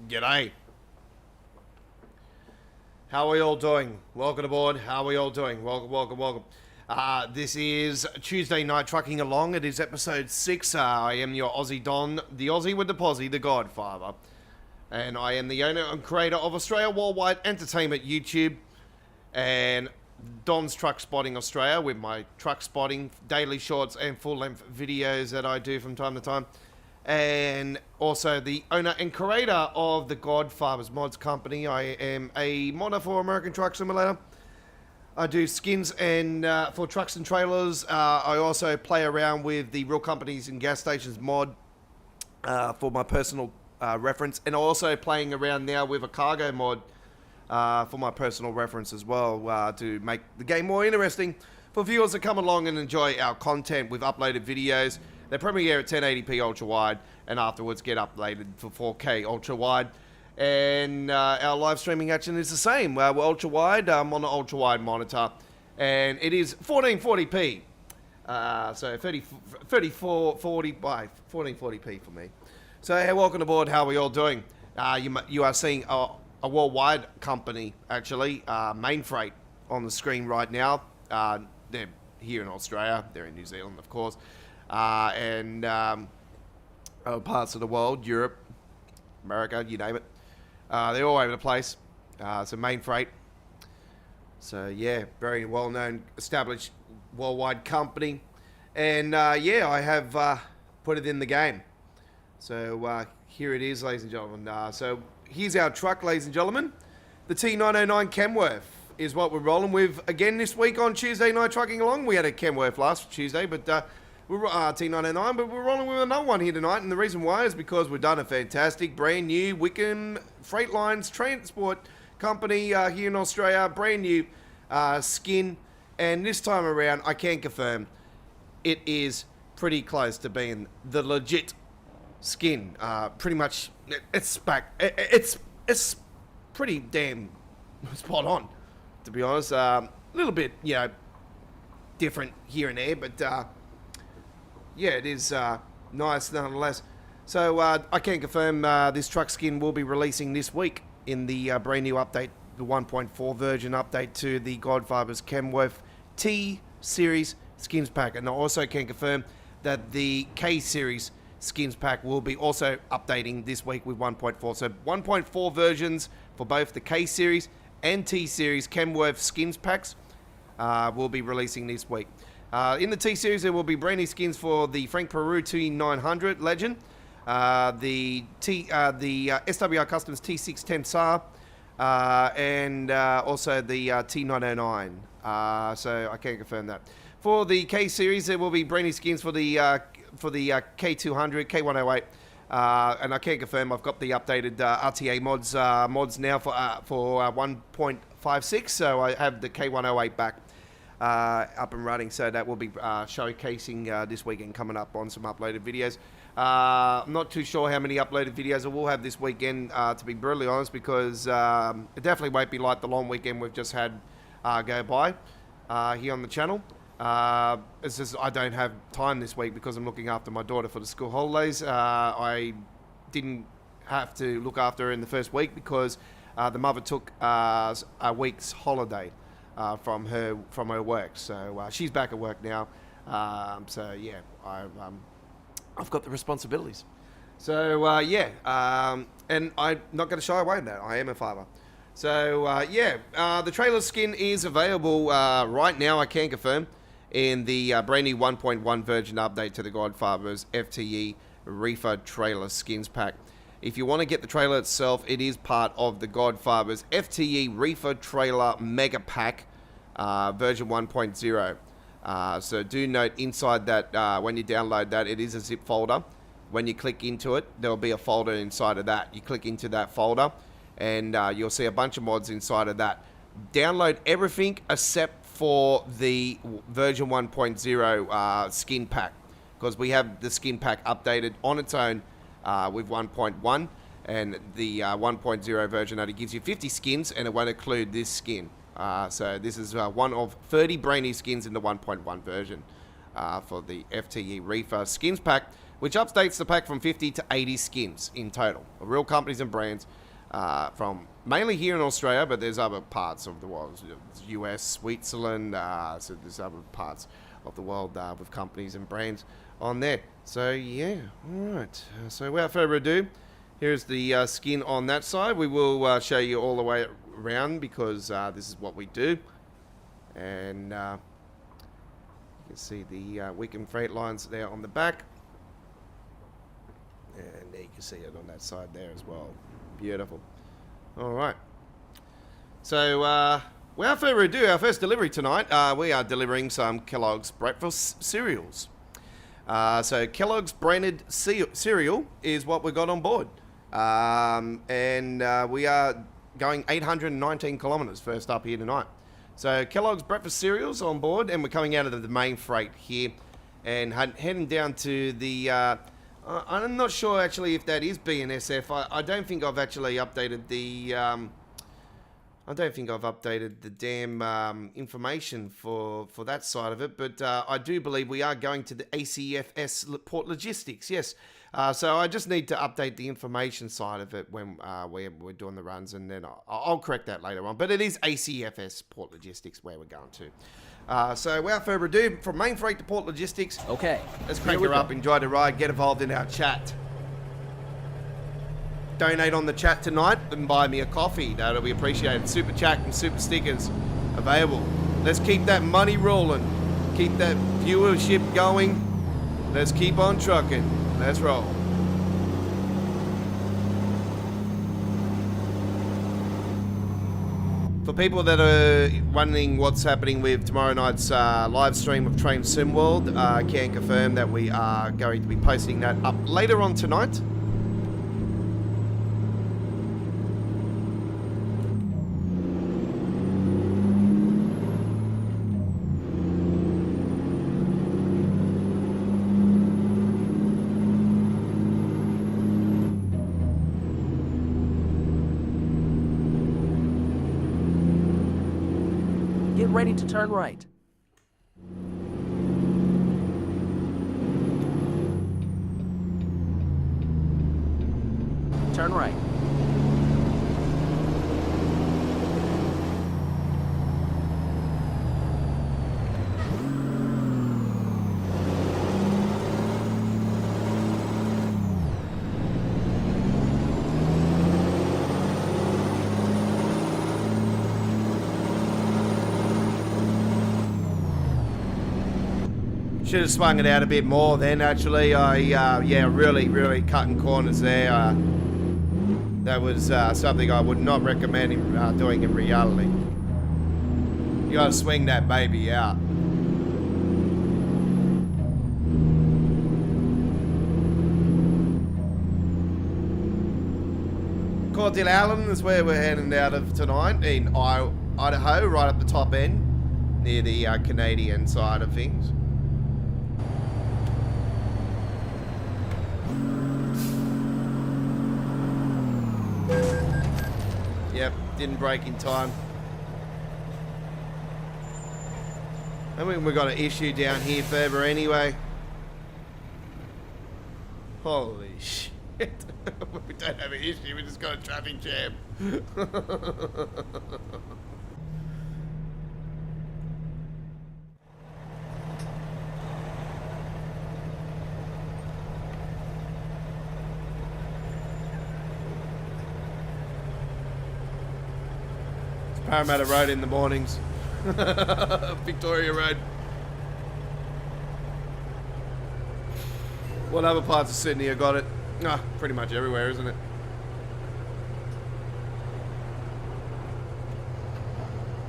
G'day. How are we all doing? Welcome aboard. How are we all doing? Welcome. This is Tuesday Night Trucking Along. It is episode 6. I am your Aussie Don, the Aussie with the posse, the Godfather. And I am the owner and creator of Australia Worldwide Entertainment YouTube and Don's Truck Spotting Australia with my truck spotting, daily shorts and full-length videos that I do from time to time. And also the owner and creator of the Godfather's Mods Company. I am a modder for American Truck Simulator. I do skins and for trucks and trailers. I also play around with the Real Companies and Gas Stations mod for my personal reference. And also playing around now with a cargo mod for my personal reference as well, to make the game more interesting for viewers that come along and enjoy our content with uploaded videos. They premiere at 1080p ultra wide and afterwards get uploaded for 4K ultra wide. And our live streaming action is the same. We're ultra wide. I'm on an ultra wide monitor, and it is 1440p. So 3440 by 1440p for me. So hey, welcome aboard. How are we all doing? You are seeing a worldwide company, actually, Main Freight, on the screen right now. They're here in Australia. They're in New Zealand, of course. And other parts of the world, Europe, America, you name it. They're all over the place. So Main Freight. So yeah, very well-known, established worldwide company. And yeah, I have put it in the game. So here it is, ladies and gentlemen. So here's our truck, ladies and gentlemen. The T909 Kenworth is what we're rolling with again this week on Tuesday Night Trucking Along. We had a Kenworth last Tuesday, but we're T909, but we're rolling with another one here tonight. And the reason why is because we've done a fantastic brand new Wickham Freight Lines transport company here in Australia, brand new skin. And this time around, I can confirm it is pretty close to being the legit skin. Pretty much, it's back. It's pretty damn spot on, to be honest. A little bit, different here and there, but yeah, it is nice nonetheless. So I can confirm this truck skin will be releasing this week in the brand new update, the 1.4 version update to the Godfather's Kenworth T Series skins pack. And I also can confirm that the K Series skins pack will be also updating this week with 1.4. So 1.4 versions for both the K Series and T Series Kenworth skins packs will be releasing this week. In the T Series, there will be brand new skins for the Frank Peru T900 Legend, the SWR Customs T610 SAR, and also the T909. So I can confirm that. For the K Series, there will be brand new skins for the K200, K108, and I can confirm I've got the updated RTA mods now for 1.56. So I have the K108 back up and running, so that will be showcasing this weekend, coming up on some uploaded videos. I'm not too sure how many uploaded videos I will have this weekend, to be brutally honest, because it definitely won't be like the long weekend we've just had go by here on the channel. It's just I don't have time this week because I'm looking after my daughter for the school holidays. I didn't have to look after her in the first week because the mother took a week's holiday from her work, so she's back at work now. So yeah, I've got the responsibilities. So yeah, and I'm not going to shy away from that. I am a father. So yeah, the trailer skin is available right now. I can confirm in the brand new 1.1 version update to the Godfather's FTE Reefer trailer skins pack. If you want to get the trailer itself, it is part of the Godfather's FTE Reefer Trailer Mega Pack version 1.0. So do note inside that when you download that, it is a zip folder. When you click into it, there'll be a folder inside of that. You click into that folder and you'll see a bunch of mods inside of that. Download everything except for the version 1.0 skin pack, because we have the skin pack updated on its own with 1.1, and the 1.0 version only gives you 50 skins, and it won't include this skin. So this is one of 30 brand new skins in the 1.1 version for the FTE Reefer skins pack. which updates the pack from 50 to 80 skins in total. Real companies and brands from mainly here in Australia, but there's other parts of the world, US, Switzerland, so there's other parts of the world with companies and brands on there. So yeah, alright. So without further ado, here's the skin on that side. We will show you all the way around because this is what we do. And you can see the Wickham Freight Lines there on the back. And there you can see it on that side there as well. Beautiful. Alright. So without further ado, our first delivery tonight, we are delivering some Kellogg's breakfast cereals. So Kellogg's branded cereal is what we got on board. And we are going 819 kilometres first up here tonight. So Kellogg's breakfast cereals on board, and we're coming out of the main freight here and heading down to the... I'm not sure actually if that is BNSF. I don't think I've actually updated the... I don't think I've updated the damn information for that side of it, but I do believe we are going to the ACFS Port Logistics, yes. So I just need to update the information side of it when we're doing the runs, and then I'll correct that later on. But it is ACFS Port Logistics where we're going to. So without further ado, from main freight to Port Logistics, okay, let's crank her up, enjoy the ride, get involved in our chat. Donate on the chat tonight and buy me a coffee. That'll be appreciated. Super chat and super stickers available. Let's keep that money rolling. Keep that viewership going. Let's keep on trucking. Let's roll. For people that are wondering what's happening with tomorrow night's live stream of Train Sim World, I can confirm that we are going to be posting that up later on tonight. Ready to turn right. Turn right. Should have swung it out a bit more then, actually. Yeah, really cutting corners there. That was something I would not recommend doing in reality. You gotta swing that baby out. Cordell Allen is where we're heading out of tonight, in Idaho, right up the top end, near the Canadian side of things. Yep, didn't break in time. I mean, we got an issue down here further anyway. Holy shit. We don't have an issue, we just got a traffic jam. Parramatta Road in the mornings. Victoria Road. What other parts of Sydney have got it? Ah, pretty much everywhere, isn't it?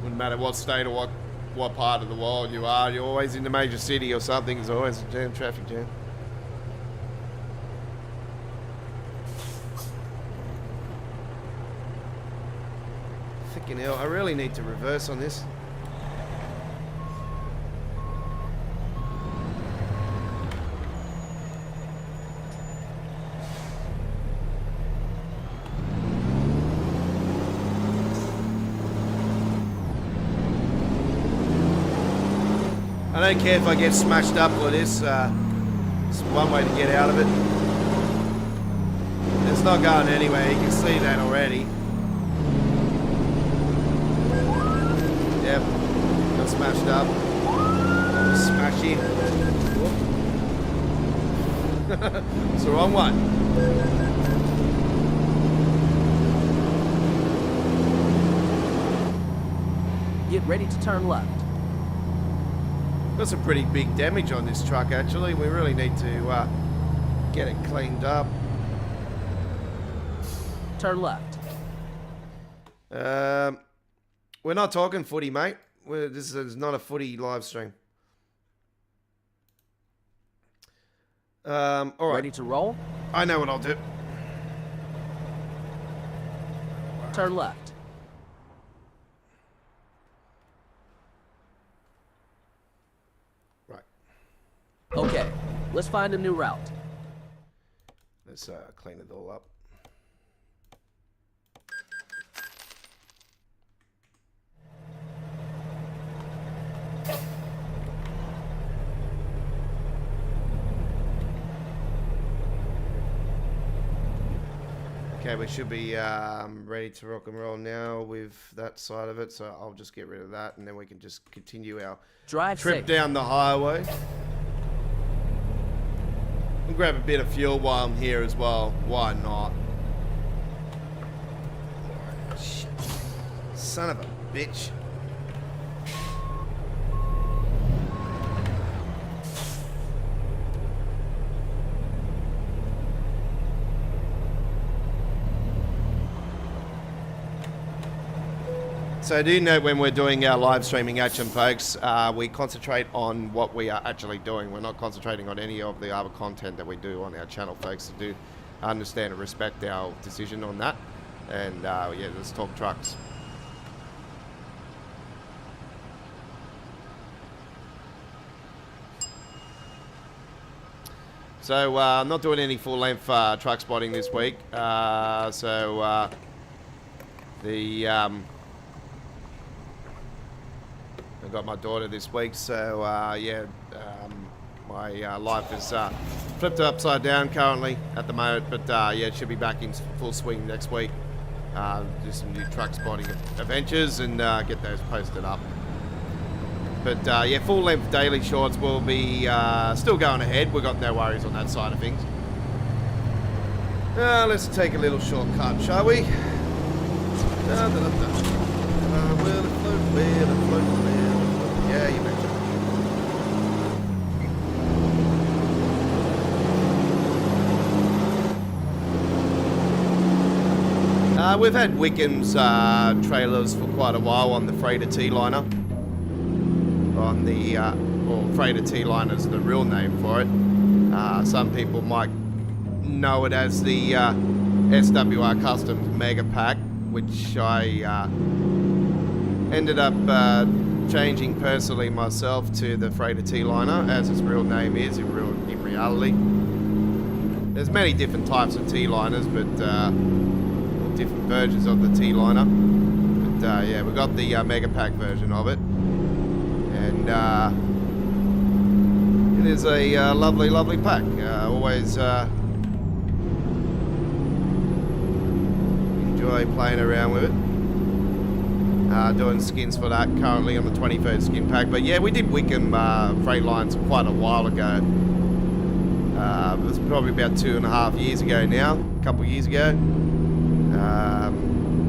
Wouldn't matter what state or what part of the world you are, you're always in the major city or something, there's always a jam, traffic jam. Fucking hell, I really need to reverse on this. I don't care if I get smashed up for this. It's one way to get out of it. It's not going anywhere, you can see that already. Yep, got smashed up. Smash in. It's the wrong one. Get ready to turn left. Got some pretty big damage on this truck actually. We really need to get it cleaned up. Turn left. We're not talking footy, mate. This is not a footy live stream. All right. Ready to roll? I know what I'll do. Turn left. Right. Okay, let's find a new route. Let's clean it all up. Okay, we should be ready to rock and roll now with that side of it, so I'll just get rid of that and then we can just continue our Drive trip safe. down the highway. We'll grab a bit of fuel while I'm here as well. Why not? Shit. Son of a bitch. So do note when we're doing our live streaming action, folks, we concentrate on what we are actually doing. We're not concentrating on any of the other content that we do on our channel, folks. So do understand and respect our decision on that. And yeah, let's talk trucks. So I'm not doing any full-length truck spotting this week. I got my daughter this week, so yeah, my life is flipped upside down currently at the moment, but yeah, it should be back in full swing next week. Do some new truck spotting adventures and get those posted up. But yeah, full length daily shorts will be still going ahead. We've got no worries on that side of things. Let's take a little shortcut, shall we? Will it float? Will it float? Will it float? Yeah, you betcha. We've had Wickham's trailers for quite a while on the freighter T-liner. On the, well, freighter T-liner is the real name for it. Some people might know it as the SWR Customs Mega Pack, which I ended up changing personally myself to the freighter T-liner, as its real name is in reality. There's many different types of T-liners, but different versions of the T-liner. But yeah, we got the Mega Pack version of it, and it is a lovely, lovely pack. Always enjoy playing around with it. Doing skins for that currently on the 23rd skin pack. But yeah, we did Wickham Freight Lines quite a while ago. It was probably about 2.5 years ago now, a couple of years ago.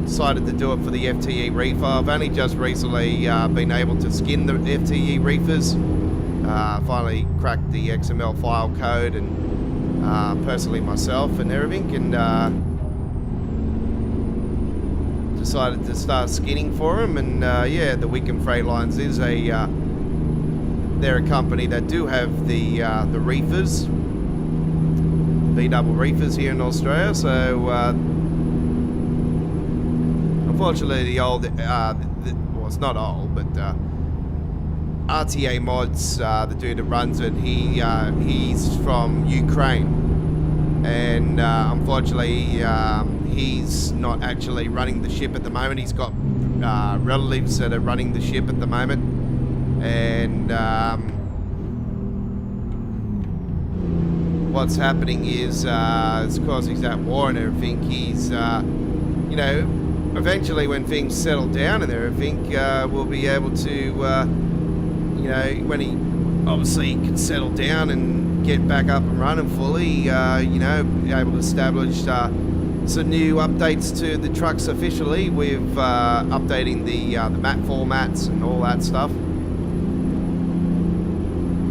Decided to do it for the FTE Reefer. I've only just recently been able to skin the FTE Reefers. Finally cracked the XML file code and personally myself and everything, and decided to start skinning for them. And yeah, the Wickham Freight Lines is they're a company that do have the reefers, B-double reefers here in Australia. So unfortunately the old, well, it's not old, but RTA Mods, the dude that runs it, he's from Ukraine, and unfortunately he's not actually running the ship at the moment. He's got relatives that are running the ship at the moment, and what's happening is it's because he's at war and everything. He's, you know, eventually when things settle down and everything, we'll be able to, you know, when he obviously can settle down and get back up and running fully, you know, be able to establish some new updates to the trucks officially with updating the map formats and all that stuff.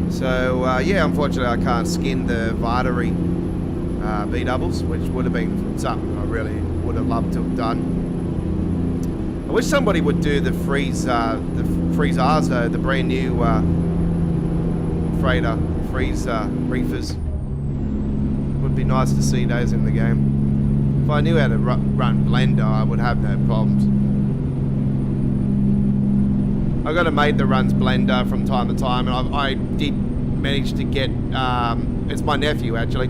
So yeah, unfortunately I can't skin the Vitary B-doubles, which would have been something I really would have loved to have done. I wish somebody would do the Freeze R's though, the brand new freighter Freeze Reefers. Would be nice to see those in the game. If I knew how to run Blender, I would have no problems. I got a mate that runs Blender from time to time, and I did manage to get, it's my nephew actually,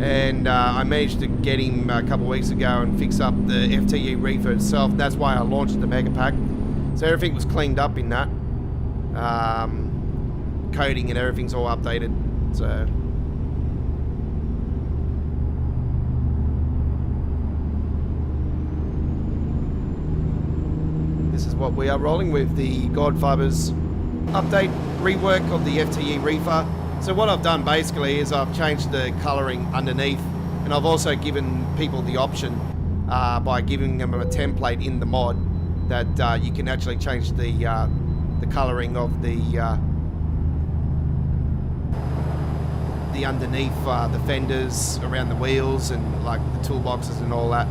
and I managed to get him a couple of weeks ago and fix up the FTE Reefer itself. That's why I launched the Mega Pack. So everything was cleaned up in that. Coding and everything's all updated. So this is what we are rolling with, the Godfather's update rework of the FTE Reefer. So what I've done basically is I've changed the colouring underneath, and I've also given people the option by giving them a template in the mod that you can actually change the colouring of the underneath, the fenders around the wheels and like the toolboxes and all that.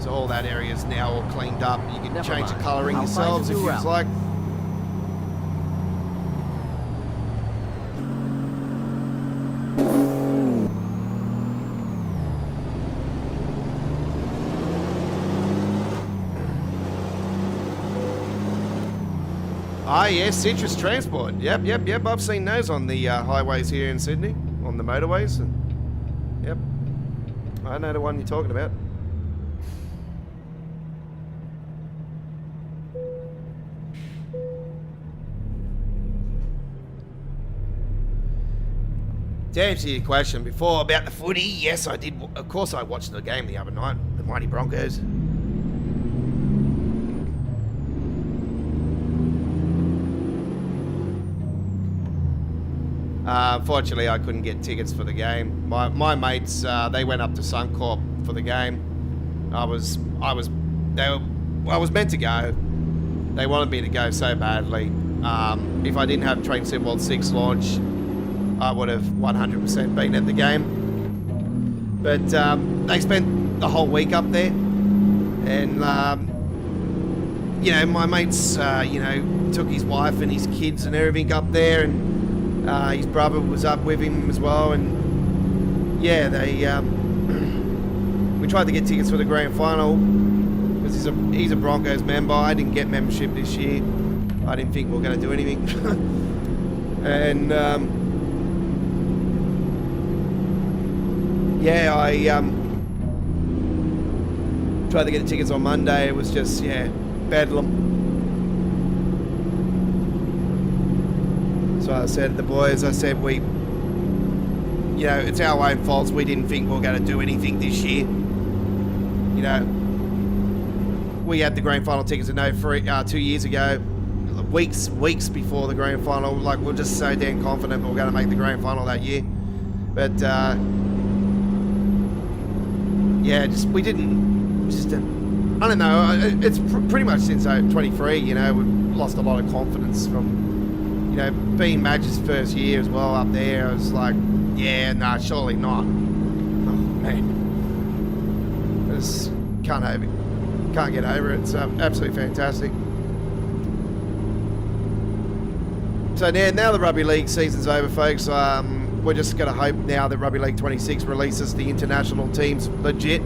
So all that area is now all cleaned up. You can change the colouring yourselves if you like. Ah, yes, Citrus Transport. Yep. I've seen those on the highways here in Sydney, on the motorways. And yep, I know the one you're talking about. To answer your question before about the footy, yes, I did. Of course, I watched the game the other night, the mighty Broncos. Unfortunately, I couldn't get tickets for the game. My mates, they went up to Suncorp for the game. I was meant to go. They wanted me to go so badly. If I didn't have Train Sim World 6 launch, I would have 100% been at the game. But they spent the whole week up there, and you know, my mates, you know, took his wife and his kids and everything up there, and his brother was up with him as well, and yeah, they we tried to get tickets for the grand final because he's a Broncos member. I didn't get membership this year. I didn't think we were going to do anything, and yeah, I tried to get the tickets on Monday. It was just, yeah, bedlam. So I said to the boys, I said, you know, it's our own faults. We didn't think we were going to do anything this year. You know, we had the grand final tickets at 2 years ago, weeks before the grand final. Like, we're just so damn confident we we're going to make the grand final that year. But, yeah, we didn't, I don't know, it's pretty much since 23, you know, we've lost a lot of confidence from, you know, being Madge's first year as well up there. I was like, yeah, nah, surely not. Oh, man. I just can't get over it. It's absolutely fantastic. So now the Rugby League season's over, folks. We're just going to hope now that Rugby League 26 releases the international teams legit.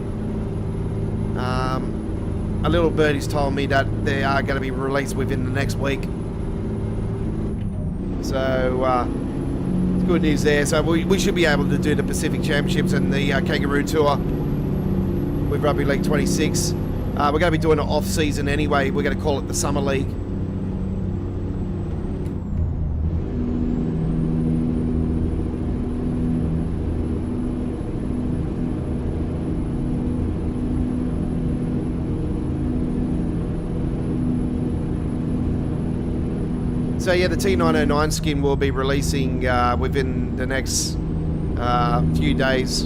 A little birdie's told me that they are going to be released within the next week. So, it's good news there. So we should be able to do the Pacific Championships and the Kangaroo Tour with Rugby League 26. We're going to be doing it off-season anyway. We're going to call it the Summer League. So yeah, the T909 skin will be releasing within the next few days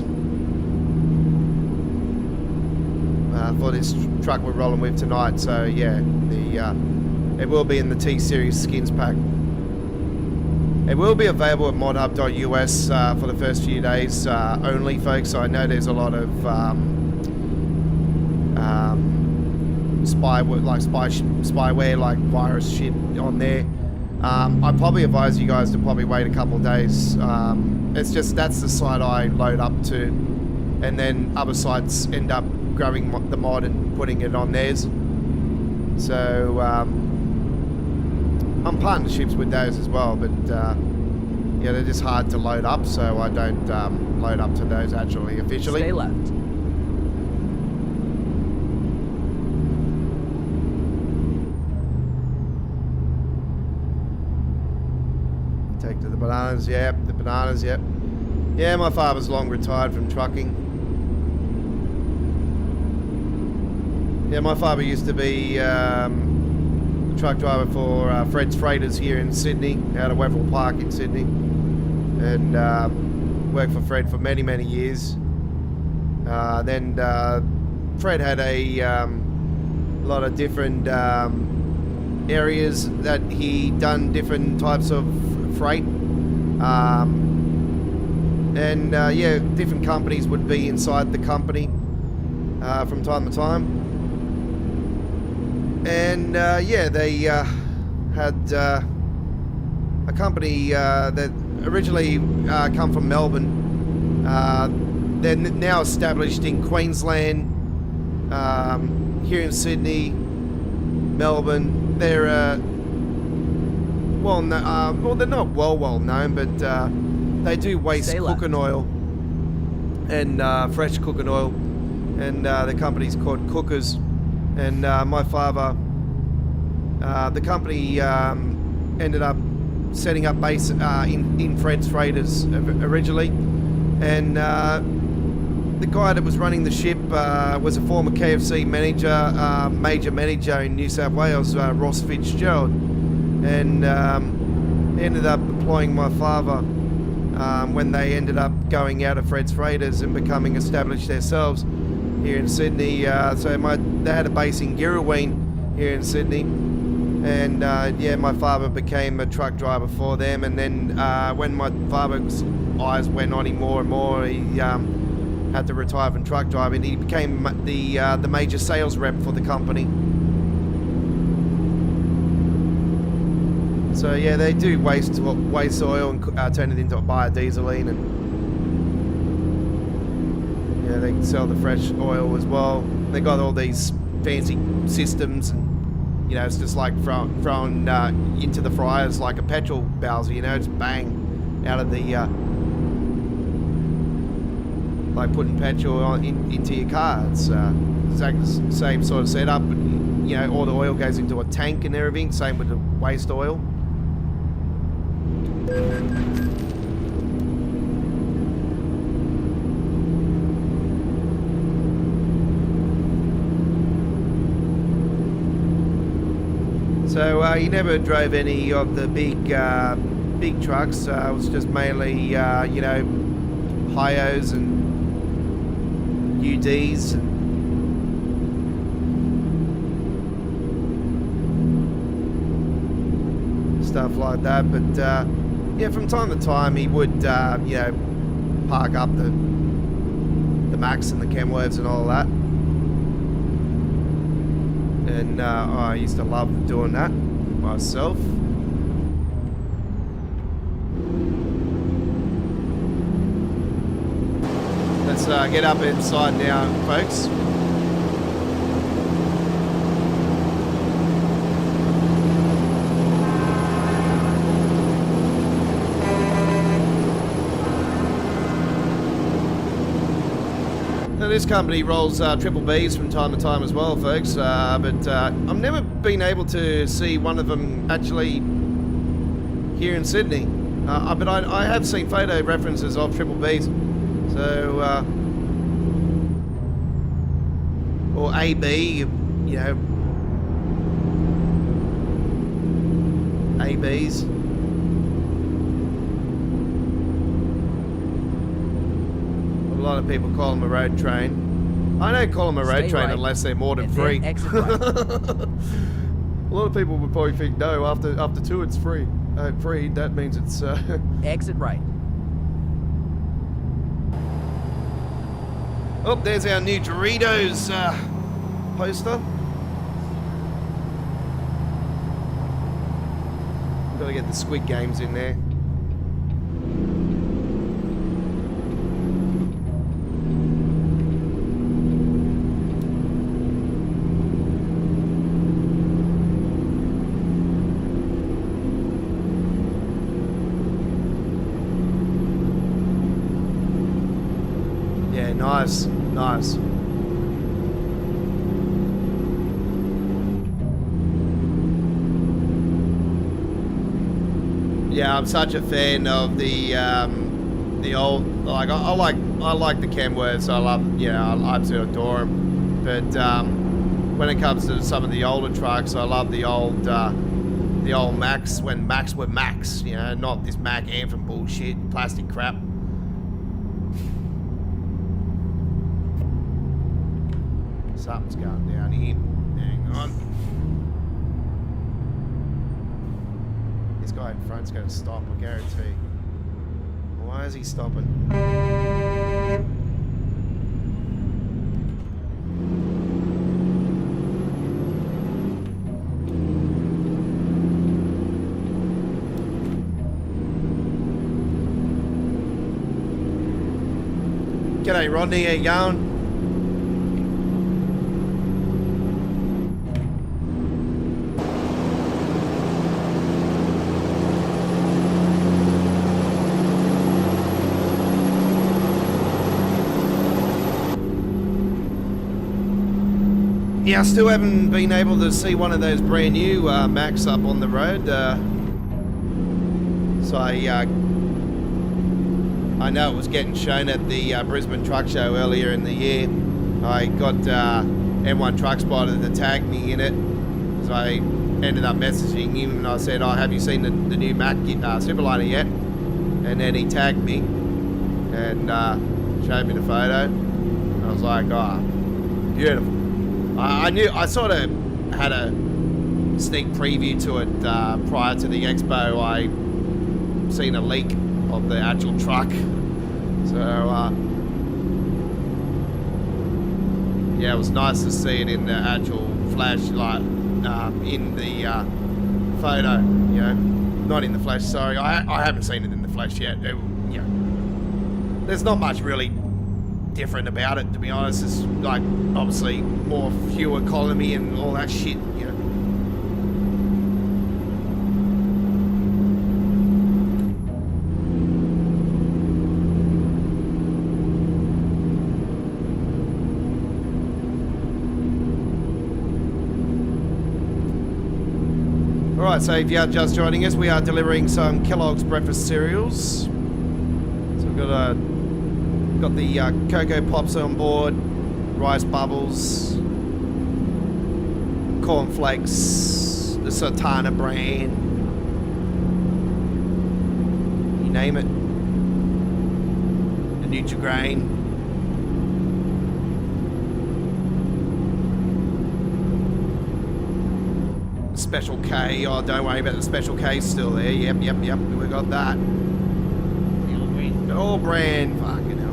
for this truck we're rolling with tonight. So yeah, it will be in the T Series skins pack. It will be available at modhub.us for the first few days only, folks. So I know there's a lot of spyware, like virus shit on there. I probably advise you guys to probably wait a couple of days. It's just that's the site I load up to, and then other sites end up grabbing the mod and putting it on theirs. So I'm partnerships with those as well, but yeah, they're just hard to load up, so I don't load up to those actually officially. Stay left. Take to the bananas, yep, the bananas, yep. Yeah, my father's long retired from trucking. Yeah, my father used to be a truck driver for Fred's Freighters here in Sydney, out of Wetherill Park in Sydney, and worked for Fred for many, many years. Then Fred had a lot of different areas that he done different types of freight, and yeah, different companies would be inside the company from time to time, and yeah, they had a company that originally come from Melbourne. They're now established in Queensland, here in Sydney, Melbourne. They're well, they're not well known, but they do waste cooking oil and fresh cooking oil, and the company's called Cookers. And my father, the company ended up setting up base in Fred's Freighters originally, and the guy that was running the ship was a former KFC manager, major manager in New South Wales, Ross Fitzgerald, and ended up employing my father when they ended up going out of Fred's Freighters and becoming established themselves here in Sydney. So they had a base in Girraween here in Sydney, and yeah, my father became a truck driver for them. And then when my father's eyes went on him more and more, he had to retire from truck driving. He became the major sales rep for the company. So yeah, they do waste oil and turn it into biodieseline, and yeah, they sell the fresh oil as well. They got all these fancy systems, and you know, it's just like thrown into the fryers like a petrol bowser, you know, just bang out of the like putting petrol into your car. It's exactly the same sort of setup, but you know, all the oil goes into a tank and everything. Same with the waste oil. So he never drove any of the big trucks. It was just mainly you know, Hyos and UDs and stuff like that. But yeah, from time to time he would you know, park up the Max and the Kenworths and all that. And I used to love doing that myself. Let's get up inside now, folks. This company rolls triple Bs from time to time as well, folks, but I've never been able to see one of them actually here in Sydney, but I have seen photo references of triple Bs, so or AB, you know, ABs. A lot of people call them a road train. I don't call them a road Stay train right, unless they're more than and free. then exit right. A lot of people would probably think, no, after 2 it's free. Free, that means it's... Exit right. Oh, there's our new Doritos poster. Gotta get the Squid Games in there. Yeah, nice, nice. Yeah, I'm such a fan of the old, like I like the Kenworths. I love, I absolutely adore them. But when it comes to some of the older trucks, I love the old Macs when Macs were Macs. You know, not this Mac Anthem bullshit, plastic crap. Something's going down here. Hang on. This guy in front's going to stop, I guarantee. Why is he stopping? G'day Rodney, how you going? Yeah, I still haven't been able to see one of those brand new Macs up on the road. So I know it was getting shown at the Brisbane Truck Show earlier in the year. I got M1 Truck Spotter to tag me in it. So I ended up messaging him and I said, oh, have you seen the new Mac Superliner yet? And then he tagged me and showed me the photo. And I was like, oh, beautiful. I sort of had a sneak preview to it prior to the expo. I seen a leak of the actual truck. So, yeah, it was nice to see it in the actual flashlight, in the photo, you know. Not in the flash, sorry. I haven't seen it in the flash yet. There's not much really different about it, to be honest. It's like obviously more fuel economy and all that shit, you know. Alright, so if you are just joining us, we are delivering some Kellogg's breakfast cereals. So we've got the Cocoa Pops on board, Rice Bubbles, Corn Flakes, the Sultana brand, you name it, the Nutri-Grain. Special K, oh don't worry about the Special K, still there, yep, we got that. All brand, fucking hell.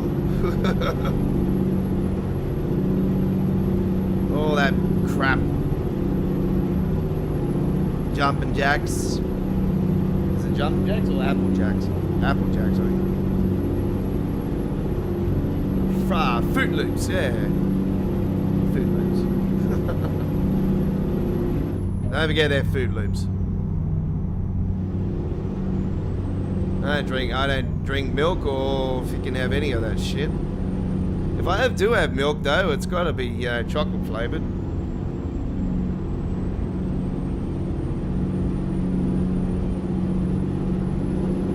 All that crap. Jumpin' Jacks. Is it Jumpin' Jacks or Apple Jacks? Apple Jacks, I think. Fruit Loops, yeah. Fruit Loops. Don't forget their Fruit Loops. I don't drink milk, or if you can have any of that shit. If I do have milk though, it's got to be chocolate flavored.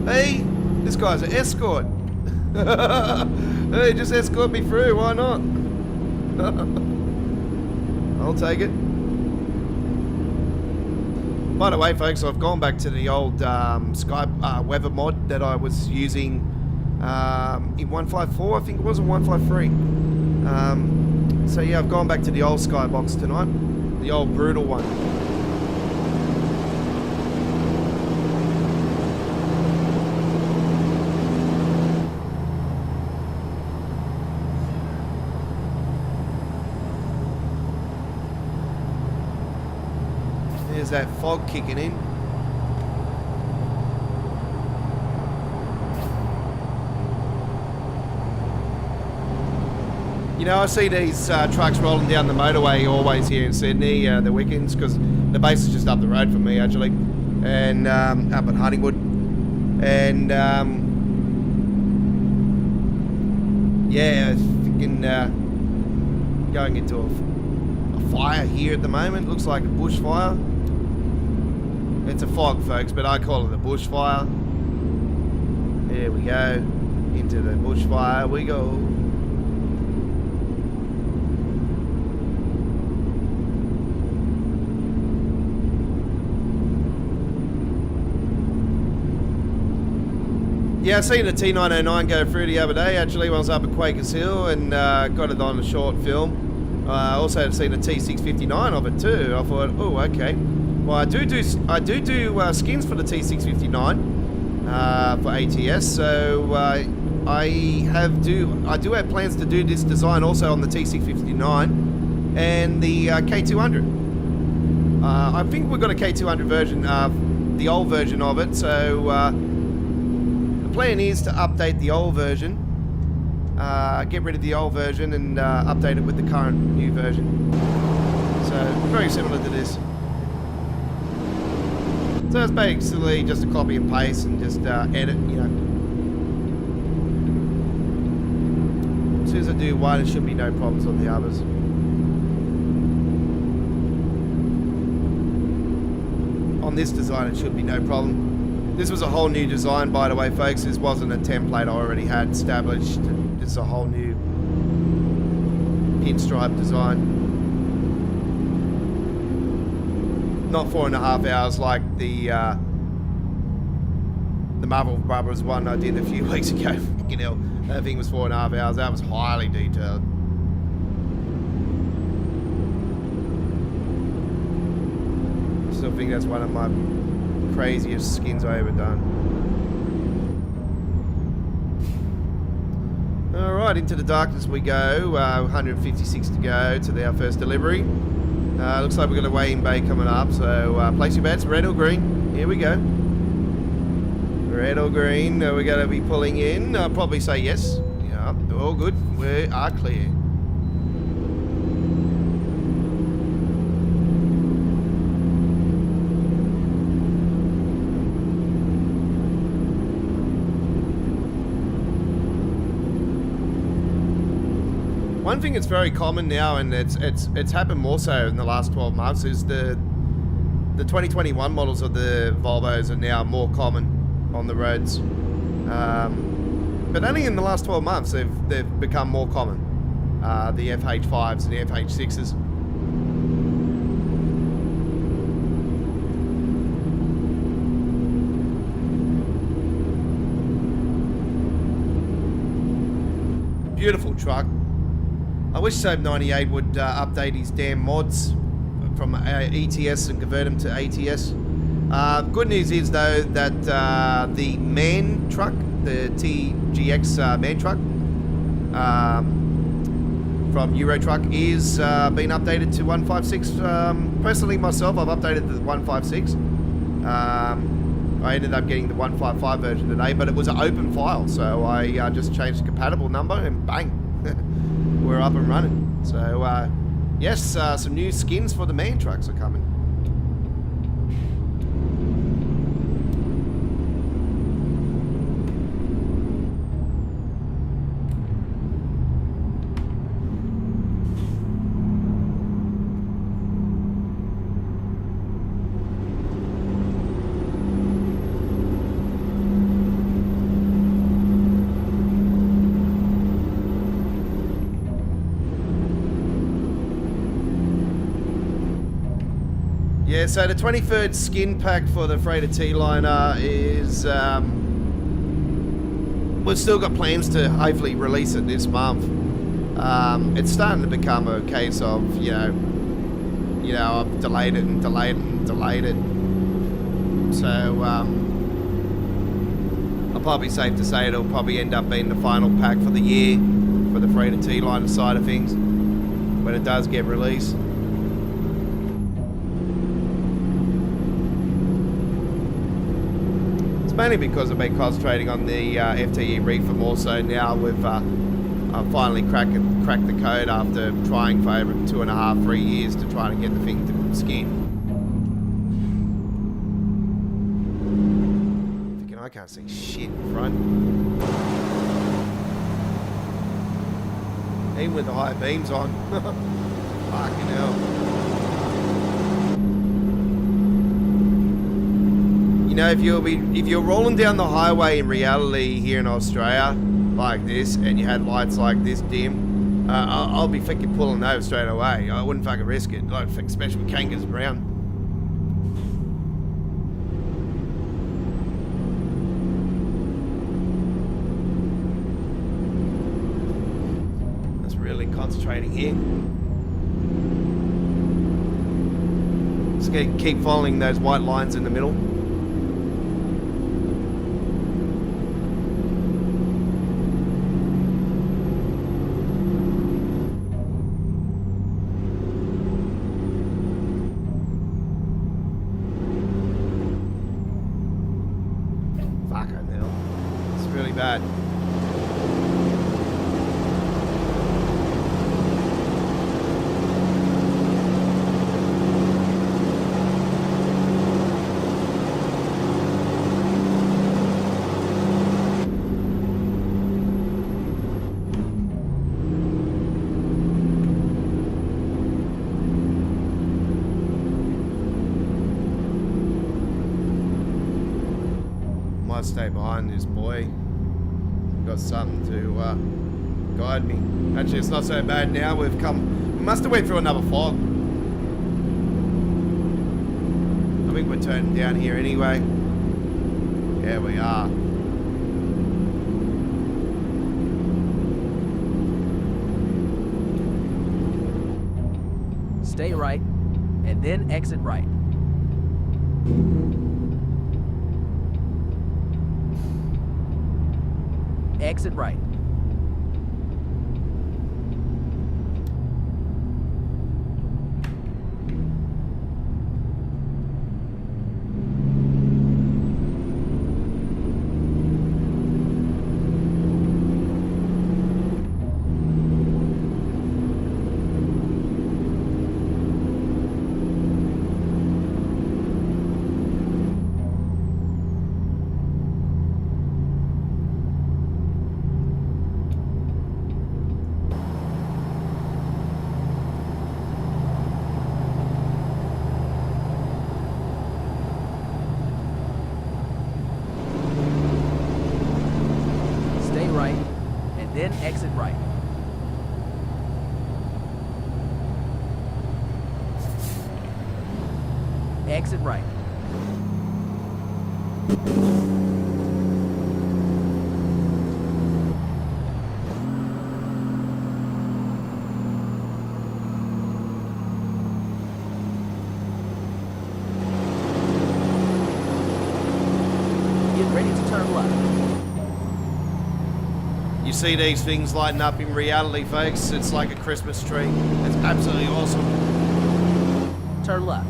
Hey, this guy's an escort. Hey, just escort me through. Why not? I'll take it. By the way, folks, I've gone back to the old Sky weather mod that I was using in 154, I think it was, or 153. So yeah, I've gone back to the old Skybox tonight, the old brutal one. There's that fog kicking in. You know, I see these trucks rolling down the motorway always here in Sydney, the weekends, because the base is just up the road from me, actually, and up at Huntingwood. And yeah, thinking going into a fire here at the moment. Looks like a bushfire. It's a fog, folks, but I call it a bushfire. There we go. Into the bushfire we go. Yeah, I seen a T909 go through the other day, actually, when I was up at Quakers Hill, and got it on a short film. I also had seen a T659 of it too. I thought, oh, okay. Well, I do skins for the T659 for ATS, so I do have plans to do this design also on the T659 and the K200. I think we've got a K200 version, the old version of it, so the plan is to update the old version, get rid of the old version and update it with the current new version. So very similar to this. So it's basically just a copy and paste and just edit, you know. As soon as I do one, it should be no problems on the others. On this design, it should be no problem. This was a whole new design, by the way, folks. This wasn't a template I already had established. It's a whole new pinstripe design. Not 4.5 hours like the Marvel Brothers one I did a few weeks ago. You know, that thing was 4.5 hours. That was highly detailed. Still think that's one of my craziest skins I ever done. Alright, into the darkness we go. 156 to go to our first delivery. Looks like we've got a weigh-in bay coming up, so place your bets, red or green. Here we go. Red or green, we're going to be pulling in. I'll probably say yes. Yeah, all good. We are clear. One thing that's very common now, and it's happened more so in the last 12 months, is the 2021 models of the Volvos are now more common on the roads. But only in the last 12 months they've become more common. The FH5s and the FH6s. Beautiful truck. I wish Soap 98 would update his damn mods from ETS and convert them to ATS. Good news is though that the man truck, the TGX man truck from Euro Truck is being updated to 156. Personally myself, I've updated to the 156. I ended up getting the 155 version today, but it was an open file, so I just changed the compatible number and bang. We're up and running. So yes, some new skins for the man trucks are coming. Yeah, so the 23rd skin pack for the Freighter T-Liner is, we've still got plans to hopefully release it this month. It's starting to become a case of, you know, I've delayed it and delayed it and delayed it. So, I'll probably safe to say it'll probably end up being the final pack for the year for the Freighter T-Liner side of things when it does get released. Mainly because I've been concentrating on the FTE Reefer more so now. I've finally cracked the code after trying for over 2.5, 3 years to try to get the thing to skin. Thinking I can't see shit in front. Even with the high beams on. Fucking hell. You know, if you're rolling down the highway in reality here in Australia like this, and you had lights like this dim, I'll be fucking pulling over straight away. I wouldn't fucking risk it. Like, especially with Kangas around. That's really concentrating here. Just gonna keep following those white lines in the middle. Bad. Might stay behind this boy. Got something to guide me. Actually, it's not so bad now. We must have went through another fog. I think we're turning down here anyway. Yeah, we are. Stay right, and then exit right. Exit right. Then exit right. Exit right. Get ready to turn left. You see these things lighting up in reality, folks. It's like a Christmas tree. It's absolutely awesome. Turn left.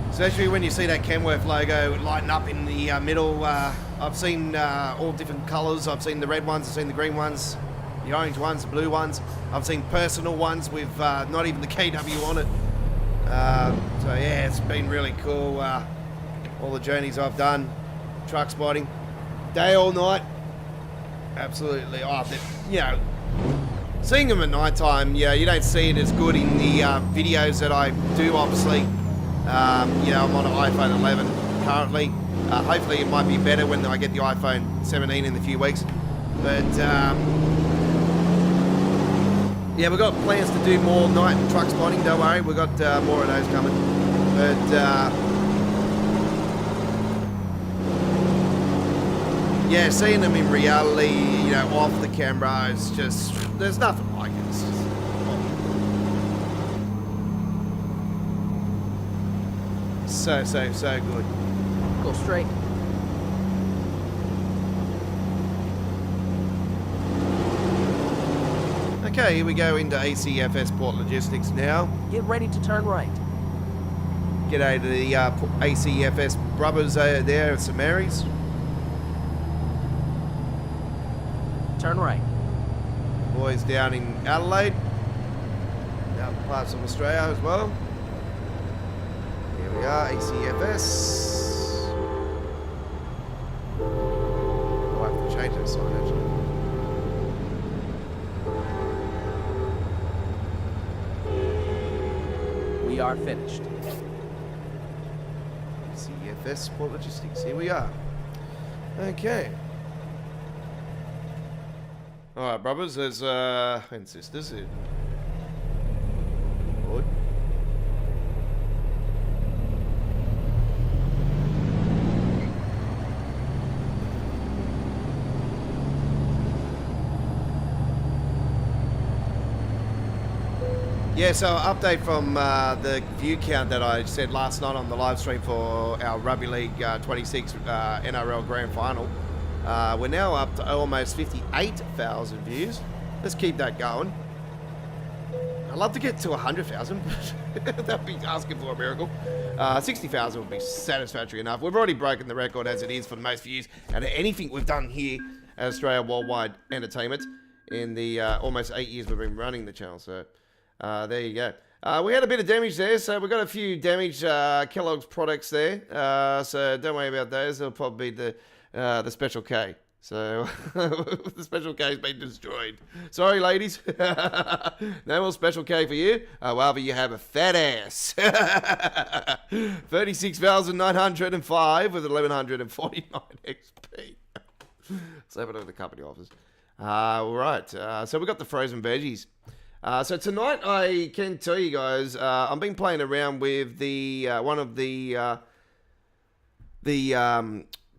Especially when you see that Kenworth logo lighting up in the middle. I've seen all different colours. I've seen the red ones, I've seen the green ones, the orange ones, the blue ones. I've seen personal ones with not even the KW on it. So yeah, it's been really cool. All the journeys I've done, truck spotting, day or night. Absolutely. Oh, you know, seeing them at night time, yeah, you don't see it as good in the videos that I do, obviously. You know, I'm on an iPhone 11 currently. Hopefully it might be better when I get the iPhone 17 in a few weeks. But Yeah, we've got plans to do more night truck spotting, don't worry. We've got more of those coming. But, yeah, seeing them in reality, you know, off the camera, it's just, there's nothing like it. It's just, so good. Go straight. Okay, here we go into ACFS Port Logistics now. Get ready to turn right. G'day to the ACFS brothers there at St Mary's. Turn right. Boys down in Adelaide. Down parts of Australia as well. Here we are, ACFS. I'll have to change that sign actually. We are finished. CFS Port Logistics, here we are. Okay. Alright, brothers, there's, and sisters. Good. Yeah, so update from the view count that I said last night on the live stream for our Rugby League 26 NRL Grand Final. We're now up to almost 58,000 views. Let's keep that going. I'd love to get to 100,000, but that'd be asking for a miracle. 60,000 would be satisfactory enough. We've already broken the record as it is for the most views out of anything we've done here at Australia Worldwide Entertainment in the almost 8 years we've been running the channel. So there you go. We had a bit of damage there, so we've got a few damaged Kellogg's products there. So don't worry about those. They'll probably be the Special K. So the Special K has been destroyed. Sorry, ladies. No more Special K for you. Rather you have a fat ass. 36,905 with 1,149 XP. So over to the company office. Right. So we got the frozen veggies. So tonight I can tell you guys, I've been playing around with the one of the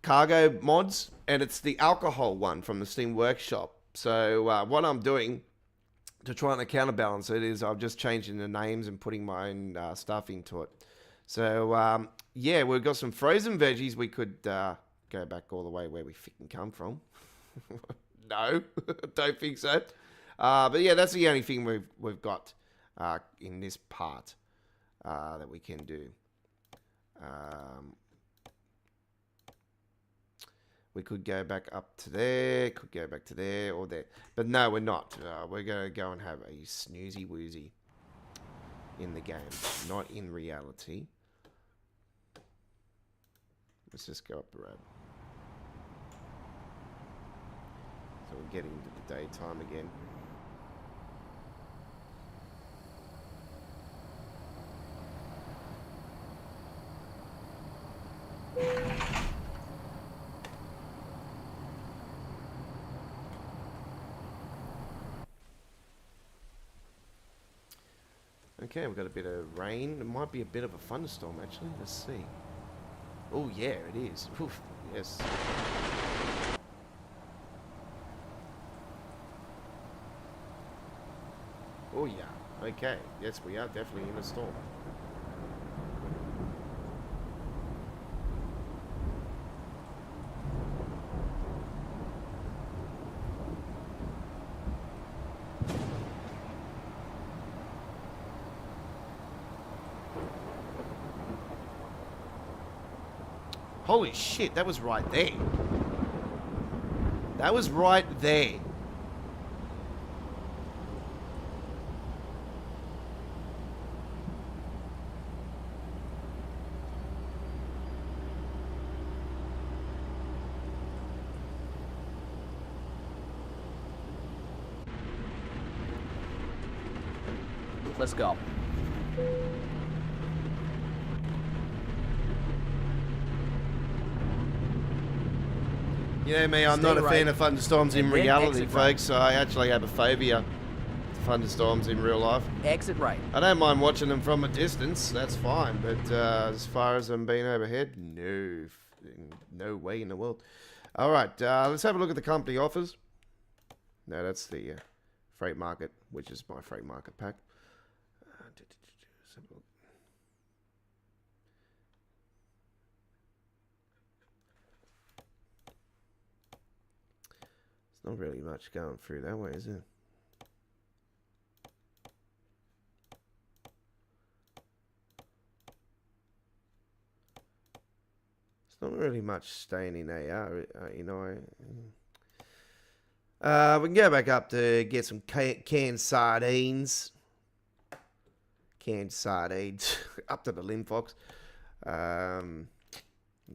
cargo mods, and it's the alcohol one from the Steam Workshop. So what I'm doing to try and counterbalance it is I'm just changing the names and putting my own stuff into it. So yeah, we've got some frozen veggies. We could go back all the way where we freaking come from. No, don't think so. But yeah, that's the only thing we've got in this part that we can do. We could go back up to there, could go back to there or there. But no, we're not. We're going to go and have a snoozy woozy in the game, not in reality. Let's just go up the road. So we're getting into the daytime again. Okay, we've got a bit of rain. It might be a bit of a thunderstorm, actually. Let's see. Oh, yeah, it is. Oof, yes. Oh, yeah. Okay. Yes, we are definitely in a storm. Holy shit, that was right there. That was right there. Let's go. You know me, I'm not a fan of thunderstorms in reality, folks. So I actually have a phobia. the thunderstorms in real life. Exit right. I don't mind watching them from a distance, that's fine, but as far as them being overhead, no way in the world. Alright, let's have a look at the company offers. No, that's the freight market, which is my freight market pack. Let's have a look. There's not really much going through that way, is it? Not really much staying in AR, you know. We can go back up to get some canned sardines. Canned sardines. Up to the Lim Fox. Don't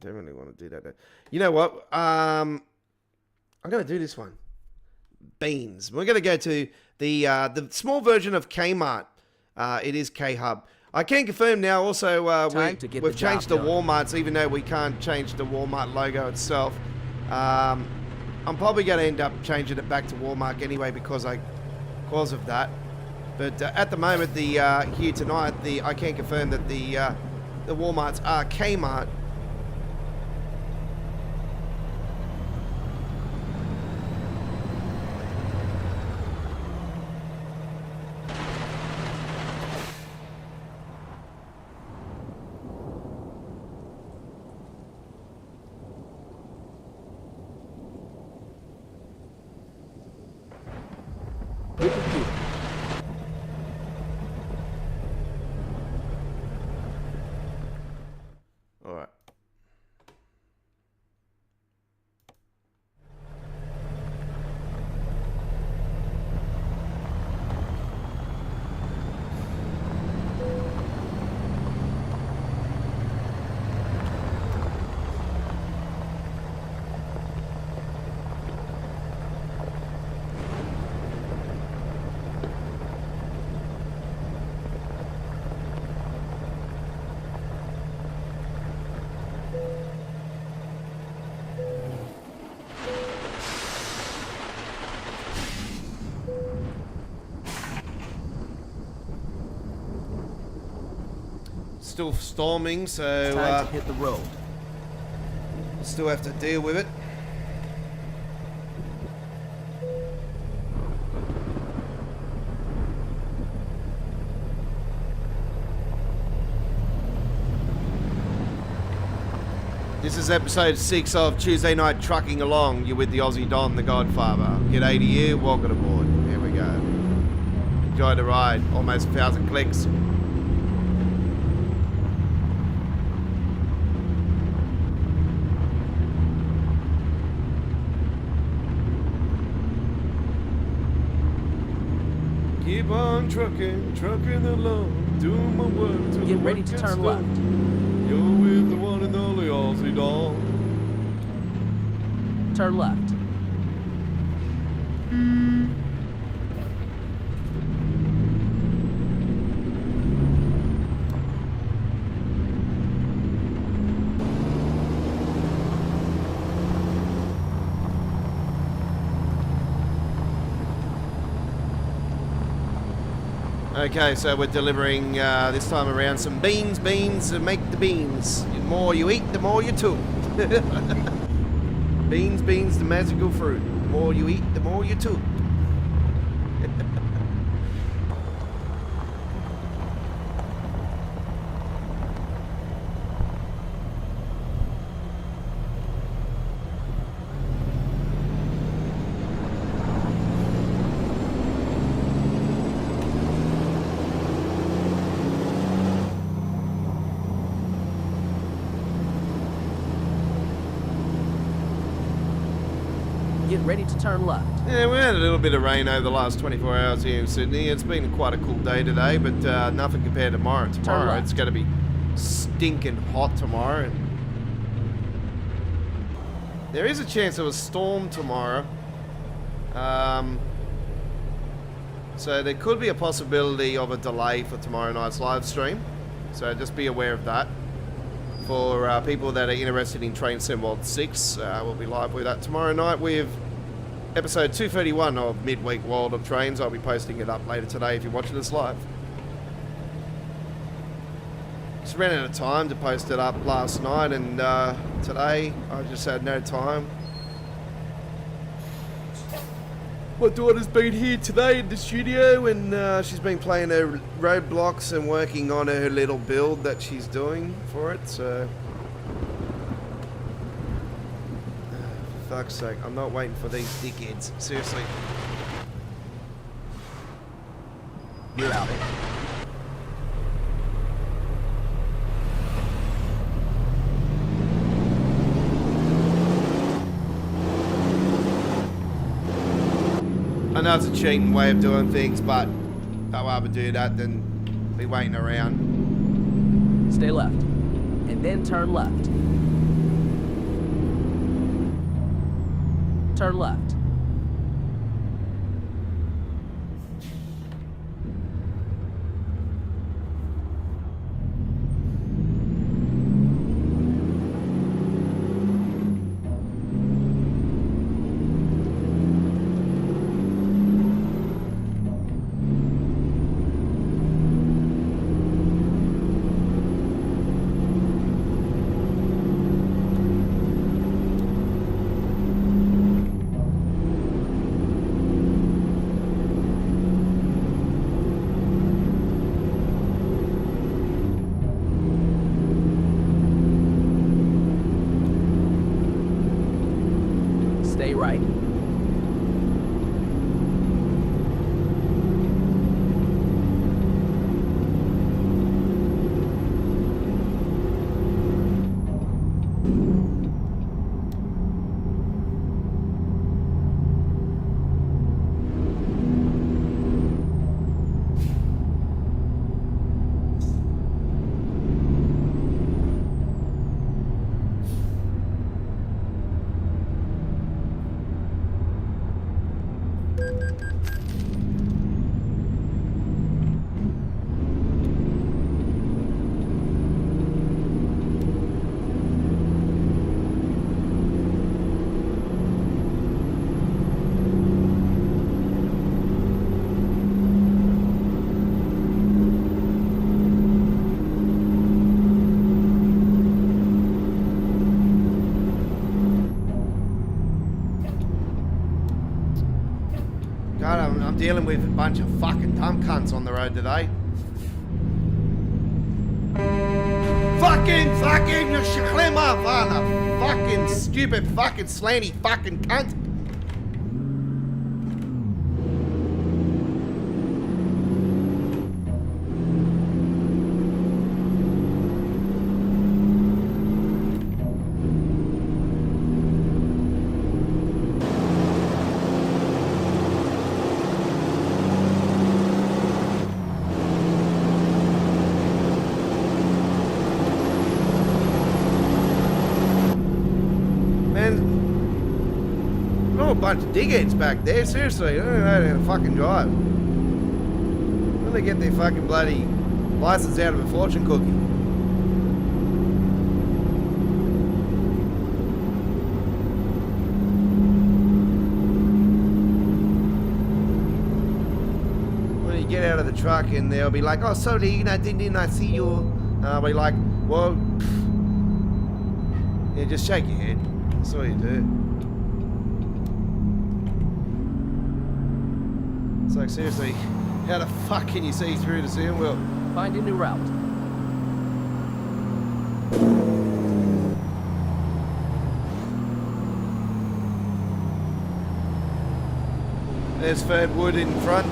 really want to do that though. You know what? I'm going to do this one. Beans. We're going to go to the small version of Kmart. It is K-Hub. I can confirm now also we've changed the Walmarts, even though we can't change the Walmart logo itself. I'm probably going to end up changing it back to Walmart anyway because of that. But at the moment, here tonight, I can confirm that the Walmarts are Kmart. Still storming, so time to hit the road. Still have to deal with it. This is episode 6 of Tuesday Night Trucking Along. You're with the Aussie Don, the Godfather. G'day to you, welcome aboard. Here we go. Enjoy the ride, almost 1,000 clicks. Keep on trucking along, doing my work till Get ready to turn left. You're with the one and only Aussie Don. Turn left. Okay, so we're delivering this time around some beans, and make the beans. The more you eat, the more you toot. Beans, the magical fruit. The more you eat, the more you toot. Get ready to turn left. Yeah, we had a little bit of rain over the last 24 hours here in Sydney. It's been quite a cool day today, but nothing compared to tomorrow. Tomorrow it's going to be stinking hot tomorrow. And there is a chance of a storm tomorrow. So there could be a possibility of a delay for tomorrow night's live stream. So just be aware of that. For people that are interested in Train Sim World 6, we'll be live with that tomorrow night with episode 231 of Midweek World of Trains. I'll be posting it up later today if you're watching this live. Just ran out of time to post it up last night, and today I just had no time. My daughter's been here today in the studio, and she's been playing her roadblocks and working on her little build that she's doing for it, so... For fuck's sake, I'm not waiting for these dickheads. Seriously. You're out. I know it's a cheating way of doing things, but I'd rather do that than be waiting around. Stay left. And then turn left. Turn left. Stay right. God, I'm dealing with a bunch of fucking dumb cunts on the road today. Fucking, you schlimmer, father. Fucking stupid, fucking slanty, fucking cunt. A bunch of dickheads back there, seriously. I don't know how to fucking drive. When they get their fucking bloody license out of a fortune cookie. When you get out of the truck and they'll be like, oh, sorry, didn't I see you? And I'll be like, well, yeah, just shake your head. That's all you do. It's like, seriously, how the fuck can you see through the steering wheel? Find a new route. There's Fern Wood in front.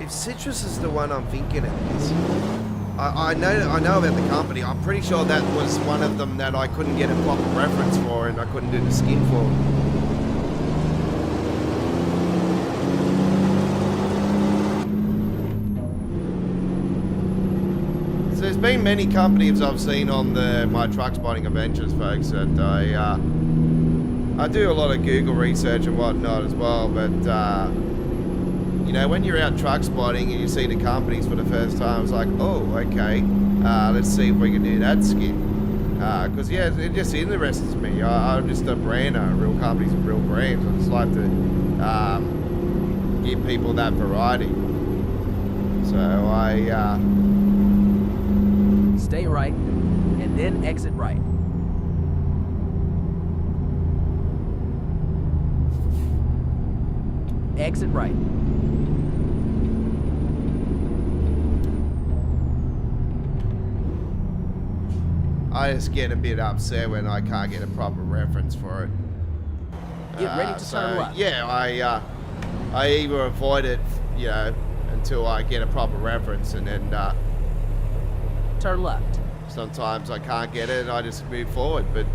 If Citrus is the one I'm thinking it is. I know about the company. I'm pretty sure that was one of them that I couldn't get a proper reference for and I couldn't do the skin for. So there's been many companies I've seen on my truck spotting adventures, folks, that I do a lot of Google research and whatnot as well, but You know, when you're out truck spotting and you see the companies for the first time, it's like, oh, okay, let's see if we can do that skin. Because, yeah, it just interests me. I'm just a brander. Real companies and real brands. I just like to give people that variety. So I... Stay right, and then exit right. Exit right. I just get a bit upset when I can't get a proper reference for it. Get ready to turn left. Yeah, I either avoid it, you know, until I get a proper reference, and then Turn left. sometimes I can't get it and I just move forward. But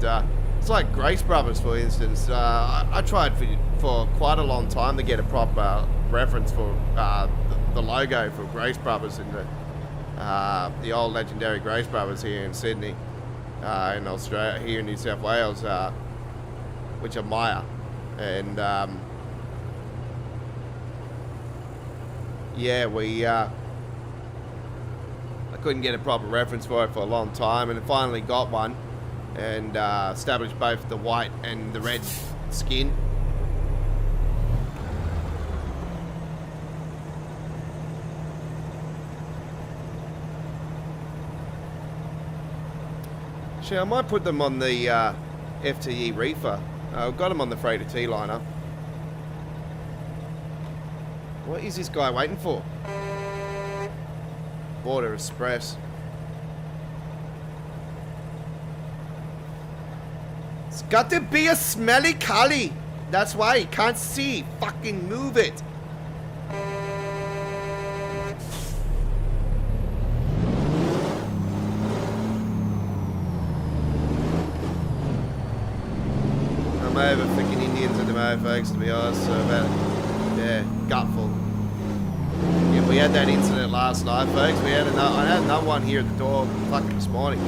it's like Grace Brothers, for instance. I tried for quite a long time to get a proper reference for the logo for Grace Brothers in the old legendary Grace Brothers here in Sydney, in Australia, here in New South Wales, which are Maya. And yeah, I couldn't get a proper reference for it for a long time, and I finally got one, and established both the white and the red skin. Actually, I might put them on the FTE Reefer. I've got them on the freighter T-liner. What is this guy waiting for? Border Express. It's got to be a smelly collie. That's why he can't see. Fucking move it. I'm over freaking Indians at the moment, folks, to be honest. So yeah, gutful. Yeah, we had that incident last night, folks. I had another one here at the door fucking this morning.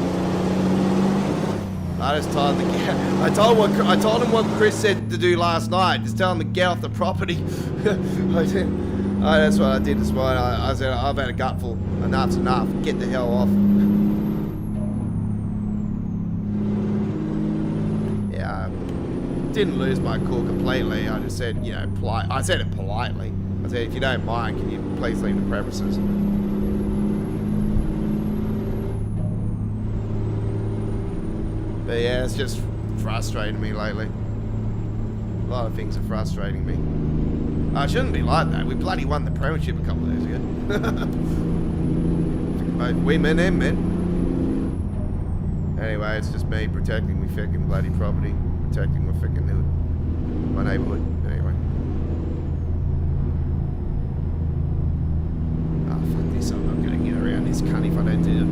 I just told him to get, I told him what Chris said to do last night. Just tell him to get off the property. That's what I did this morning. I said, I've had a gutful. Enough's enough. Get the hell off. Yeah, I didn't lose my cool completely. I just said, you know, I said it politely. I said, if you don't mind, can you please leave the premises? But yeah, it's just frustrating me lately. A lot of things are frustrating me. I shouldn't be like that. We bloody won the premiership a couple of days ago. Both women and men. Anyway, it's just me protecting my fucking bloody property. Protecting my fucking my neighbourhood. Anyway. Oh, fuck this. I'm not going to get around this cunt if I don't do it.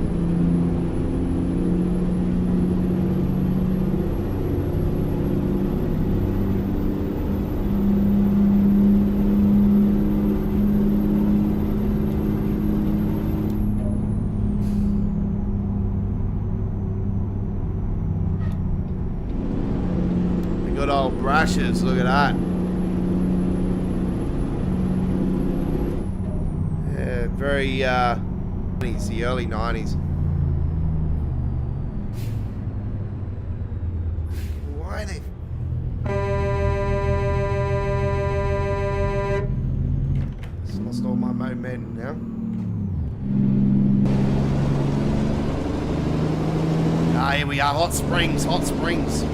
Good old brushes, look at that. Yeah, very, it's the early 90s. Why they... Just lost all my momentum now. Ah, here we are, hot springs, hot springs.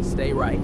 Stay right.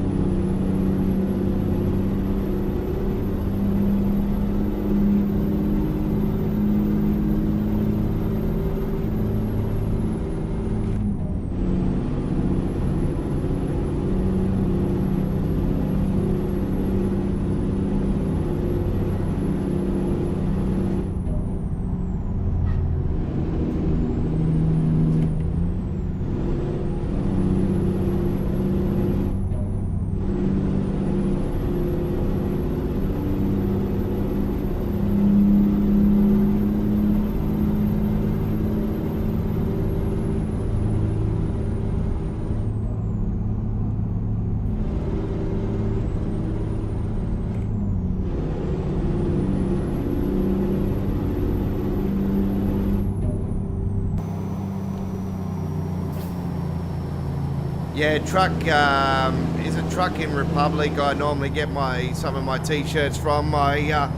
Yeah, is it Truckin Republic? I normally get some of my t-shirts from. I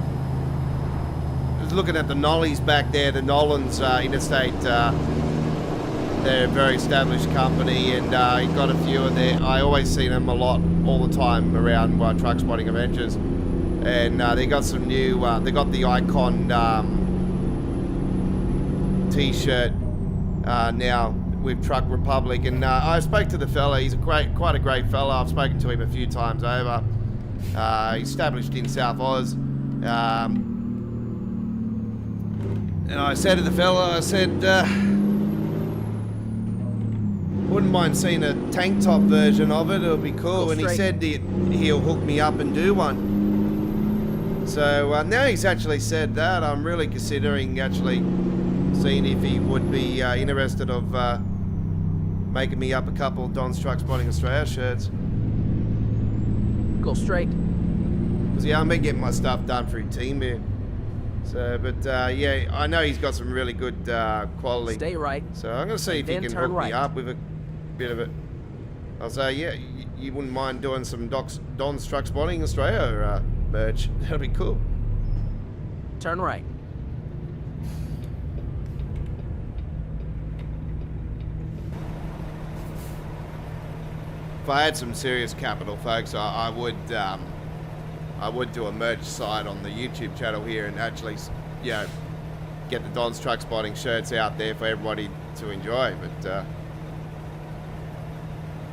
was looking at the Nollies back there, the Nolans Interstate. They're a very established company, and got a few of their. I always see them a lot, all the time around truck spotting adventures. And they got some new. They got the Icon t-shirt now with Truck Republic, and I spoke to the fella. He's quite a great fella. I've spoken to him a few times over. Established in South Oz. And I said to the fella, I said, wouldn't mind seeing a tank top version of it. It'll be cool. And he said he'll hook me up and do one. So now he's actually said that, I'm really considering actually seeing if he would be interested of making me up a couple of Don's Truck Spotting Australia shirts. Go straight. Because yeah, I've been getting my stuff done through Teambeer. So, but yeah, I know he's got some really good quality. Stay right. So I'm going to see if he can hook me up with a bit of it. I'll say, yeah, you wouldn't mind doing some Don's Truck Spotting Australia merch. That'd be cool. Turn right. If I had some serious capital, folks, I would do a merch site on the YouTube channel here and actually, you know, get the Don's Truck Spotting shirts out there for everybody to enjoy. But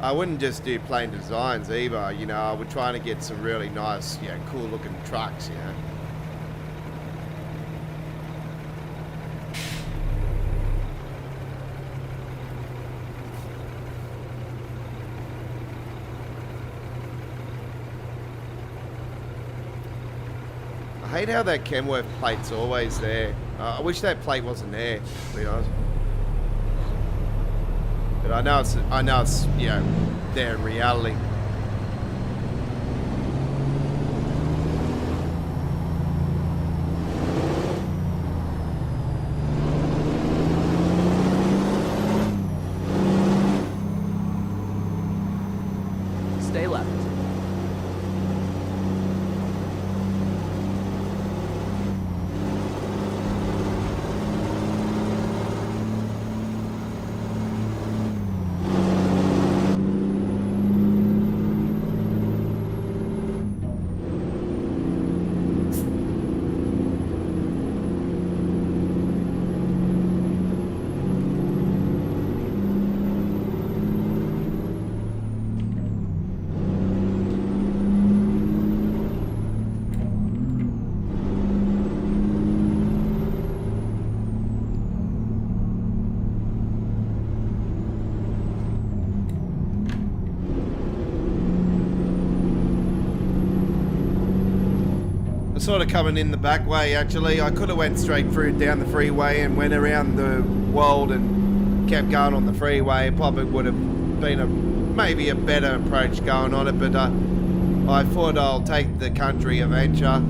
I wouldn't just do plain designs either. You know, I would try to get some really nice, you know, cool looking trucks. You know. I hate how that Kenworth plate's always there. I wish that plate wasn't there, to be honest. But I know it's you know, there in reality. Stay left. Sort of coming in the back way actually. I could have went straight through down the freeway and went around the world and kept going on the freeway. It probably would have been maybe a better approach going on it, but I thought I'll take the country adventure.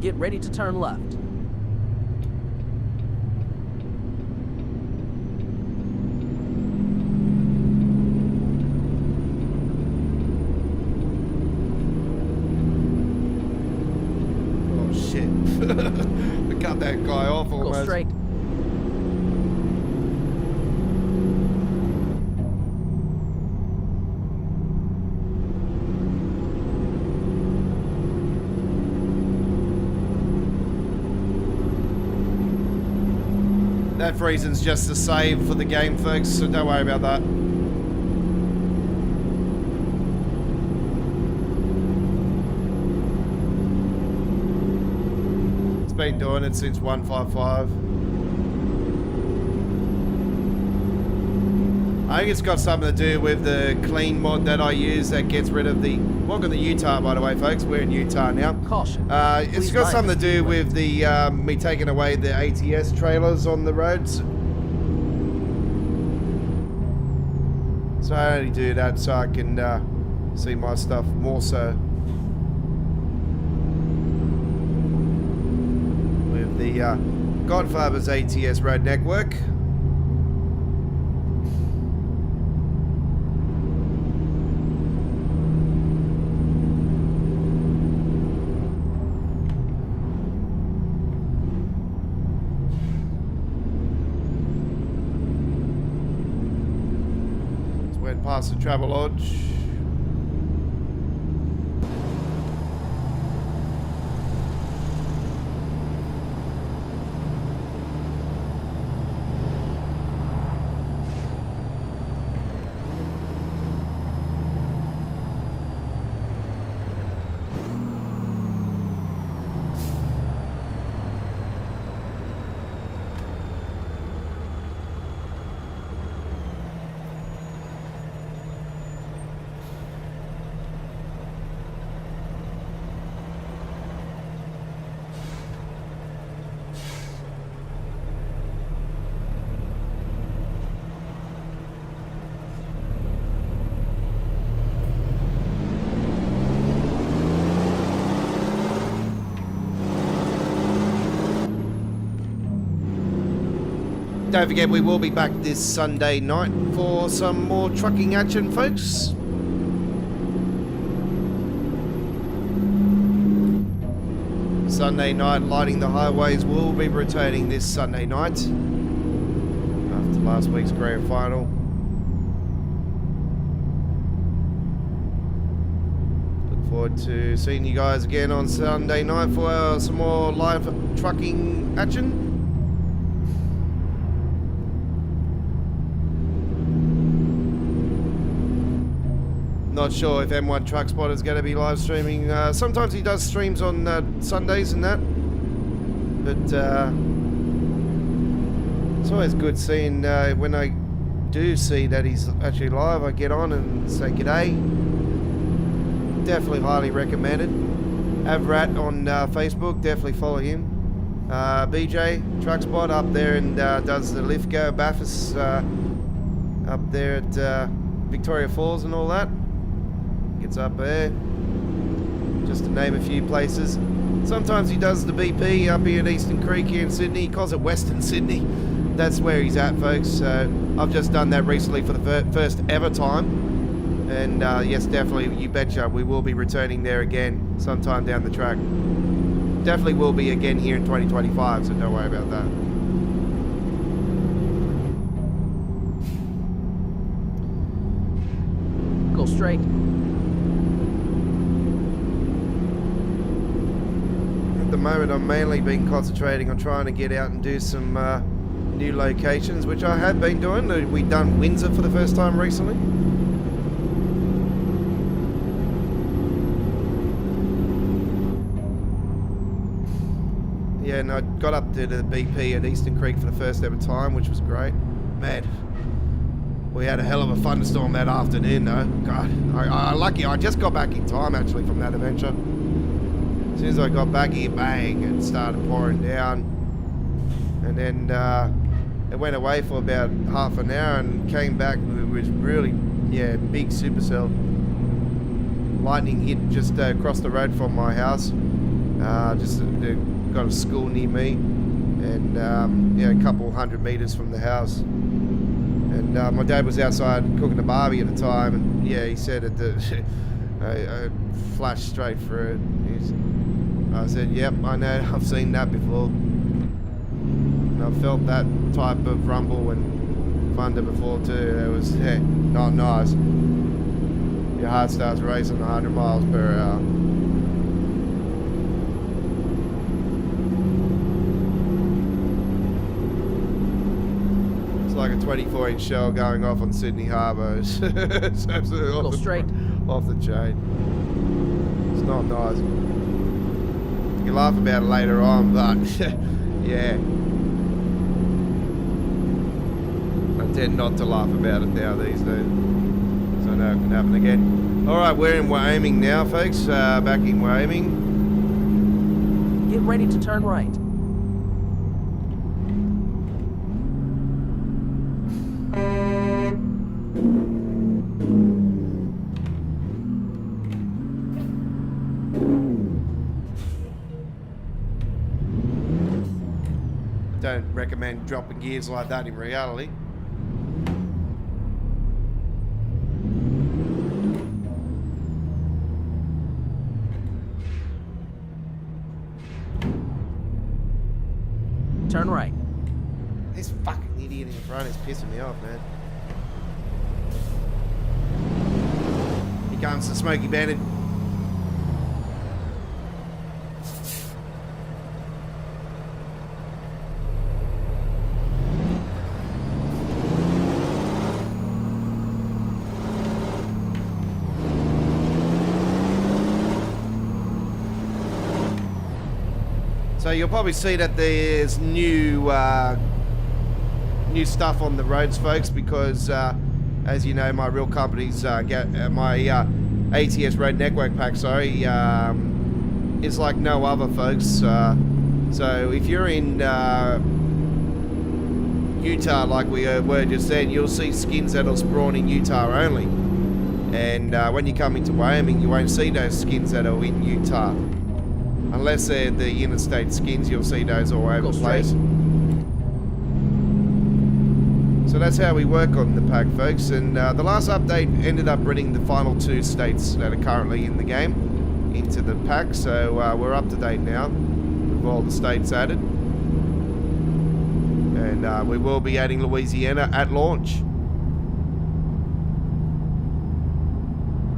Get ready to turn left. I cut that guy off almost. Go straight. That reason's just a save for the game, folks, so don't worry about that. Been doing it since 155. I think it's got something to do with the clean mod that I use that gets rid of the... Welcome to Utah, by the way, folks. We're in Utah now. Caution. It's got something to do with the me taking away the ATS trailers on the roads. So I only do that so I can see my stuff more so. With the Godfather's ATS road network. Went past the Travel Lodge. Don't forget, we will be back this Sunday night for some more trucking action, folks. Sunday night, Lighting the Highways will be returning this Sunday night after last week's grand final. Look forward to seeing you guys again on Sunday night for some more live trucking action. Not sure if M1 Truck Spot is going to be live streaming. Sometimes he does streams on Sundays and that. But it's always good seeing when I do see that he's actually live, I get on and say g'day. Definitely highly recommended. Avrat on Facebook, definitely follow him. BJ Truck Spot up there and does the Lithgow Bathurst up there at Victoria Falls and all that. Gets up there, just to name a few places. Sometimes he does the BP up here at Eastern Creek here in Sydney. He calls it Western Sydney. That's where he's at, folks. So I've just done that recently for the first ever time. And yes, definitely, you betcha, we will be returning there again sometime down the track. Definitely will be again here in 2025, so don't worry about that. Go straight. At the moment, I've mainly been concentrating on trying to get out and do some new locations, which I have been doing. We've done Windsor for the first time recently. Yeah, and I got up to the BP at Eastern Creek for the first ever time, which was great. Man, we had a hell of a thunderstorm that afternoon, though. God, I just got back in time, actually, from that adventure. As soon as I got back here, bang, it started pouring down. And then it went away for about half an hour and came back with really, yeah, big supercell. Lightning hit just across the road from my house. Just got a school near me. And, yeah, a couple 100 metres from the house. And my dad was outside cooking a barbie at the time. And, yeah, he said I flashed straight through it. I said, yep, I know, I've seen that before. And I've felt that type of rumble and thunder before too. It was not nice. Your heart starts racing 100 miles per hour. It's like a 24-inch shell going off on Sydney Harbour. It's absolutely off the chain. It's not nice. You can laugh about it later on, but yeah, I tend not to laugh about it now these days, so I know it can happen again. Alright, we're in Wyoming now, folks, back in Wyoming. Get ready to turn right. don't recommend dropping gears like that in reality. Turn right. This fucking idiot in front is pissing me off, man. Here comes the Smoky Bandit. So you'll probably see that there's new stuff on the roads, folks, because as you know, my real company's my ATS Road Network pack, sorry, is like no other, folks. So if you're in Utah, like we were just then, you'll see skins that'll spawn in Utah only. And when you come into Wyoming, you won't see those skins that are in Utah. Unless they're the interstate skins, you'll see those all over the place. So that's how we work on the pack, folks. And the last update ended up bringing the final 2 states that are currently in the game into the pack. So we're up to date now with all the states added. And we will be adding Louisiana at launch.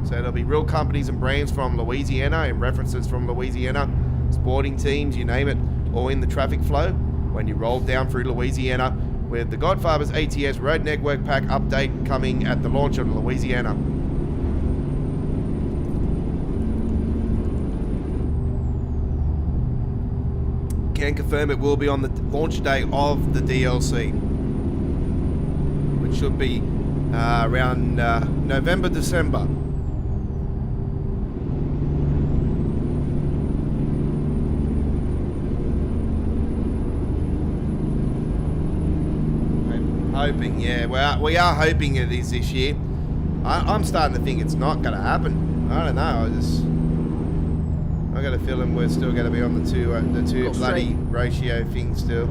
So there'll be real companies and brands from Louisiana and references from Louisiana, sporting teams, you name it, all in the traffic flow when you roll down through Louisiana with the Godfather's ATS Road Network Pack update coming at the launch of Louisiana. Can confirm it will be on the launch day of the DLC, which should be around November, December. Hoping, yeah, we are hoping it is this year. I'm starting to think it's not going to happen. I don't know. I got a feeling we're still going to be on the two bloody ratio things still.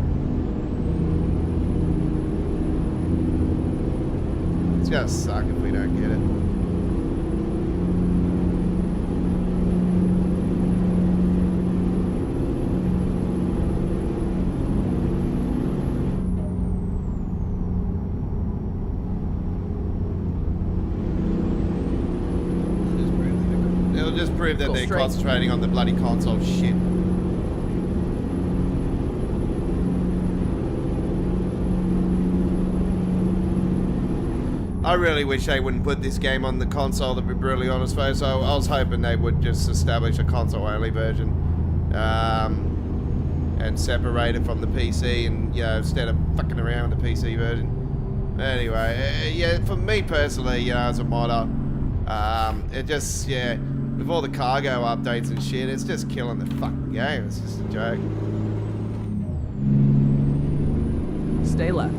It's going to suck if we don't get it. Just prove that they're concentrating on the bloody console shit. I really wish they wouldn't put this game on the console, to be brutally honest, folks. I was hoping they would just establish a console-only version and separate it from the PC, and instead of fucking around with the PC version. Anyway, yeah, for me personally, as a modder, it just, with all the cargo updates and shit, it's just killing the fucking game. It's just a joke. Stay left.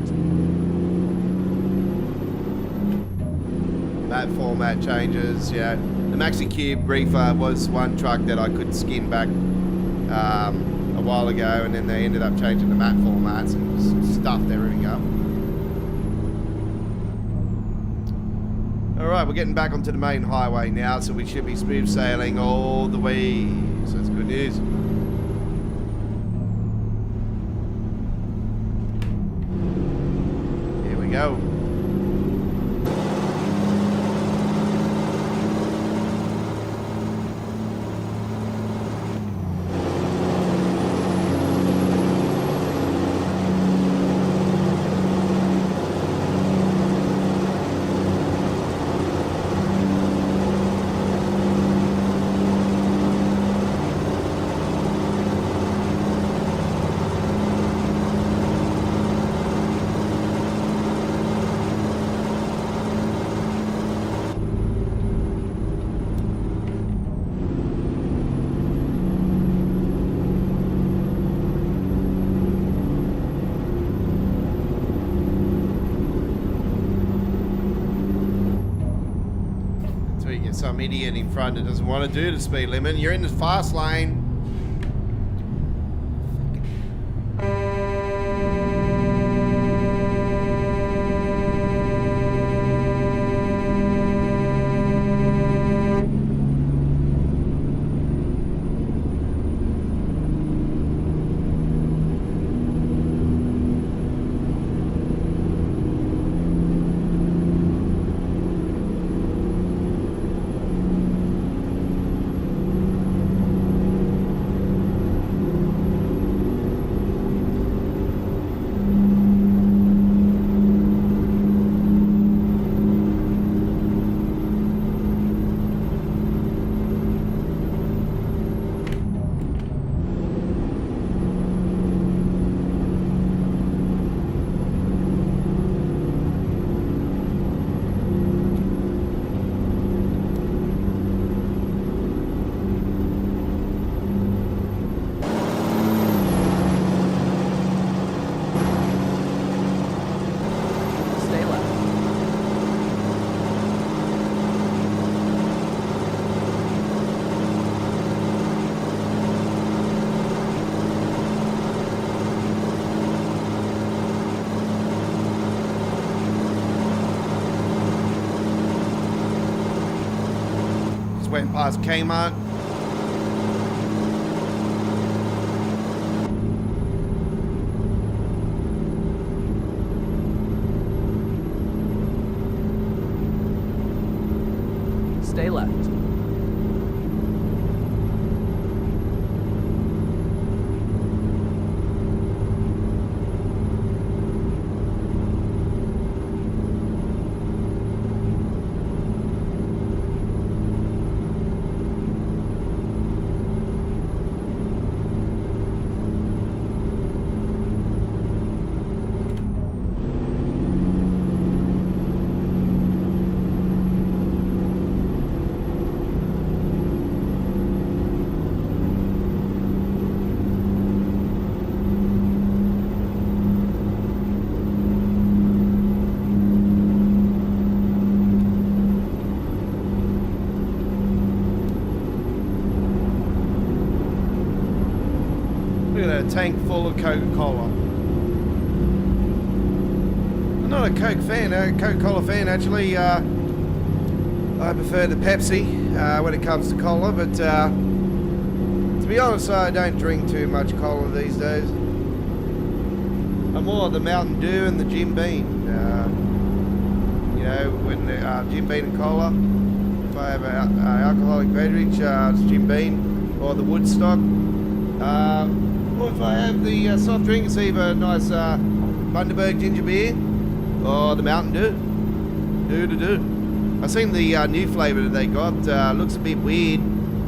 Map format changes, The Maxi Cube Reefer was one truck that I could skin back a while ago, and then they ended up changing the map formats and just stuffed everything up. Alright, we're getting back onto the main highway now, so we should be smooth sailing all the way. So that's good news. Here we go. Some idiot in front that doesn't want to do the speed limit. You're in the fast lane. went past Kmart. Stay left. Look at that tank full of Coca-Cola. I'm not a Coca-Cola fan actually. I prefer the Pepsi when it comes to cola, but to be honest, I don't drink too much cola these days. I'm more of the Mountain Dew and the Jim Beam. You know, when Jim Beam and cola. If I have an alcoholic beverage, it's Jim Beam or the Woodstock. Or if I have the soft drink, it's either a nice Bundaberg ginger beer or the Mountain Dew. I've seen the new flavour that they got. Looks a bit weird.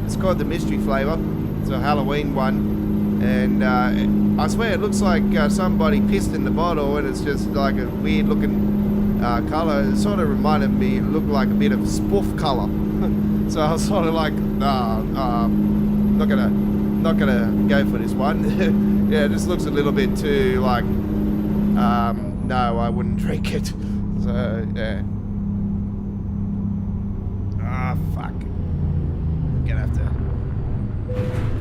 It's called the mystery flavour. It's a Halloween one. And I swear it looks like somebody pissed in the bottle, and it's just like a weird looking colour. It sort of reminded me, it looked like a bit of spoof colour. So I was sort of like, not gonna go for this one. Yeah, it just looks a little bit too like, no, I wouldn't drink it. So yeah. Fuck. I'm gonna have to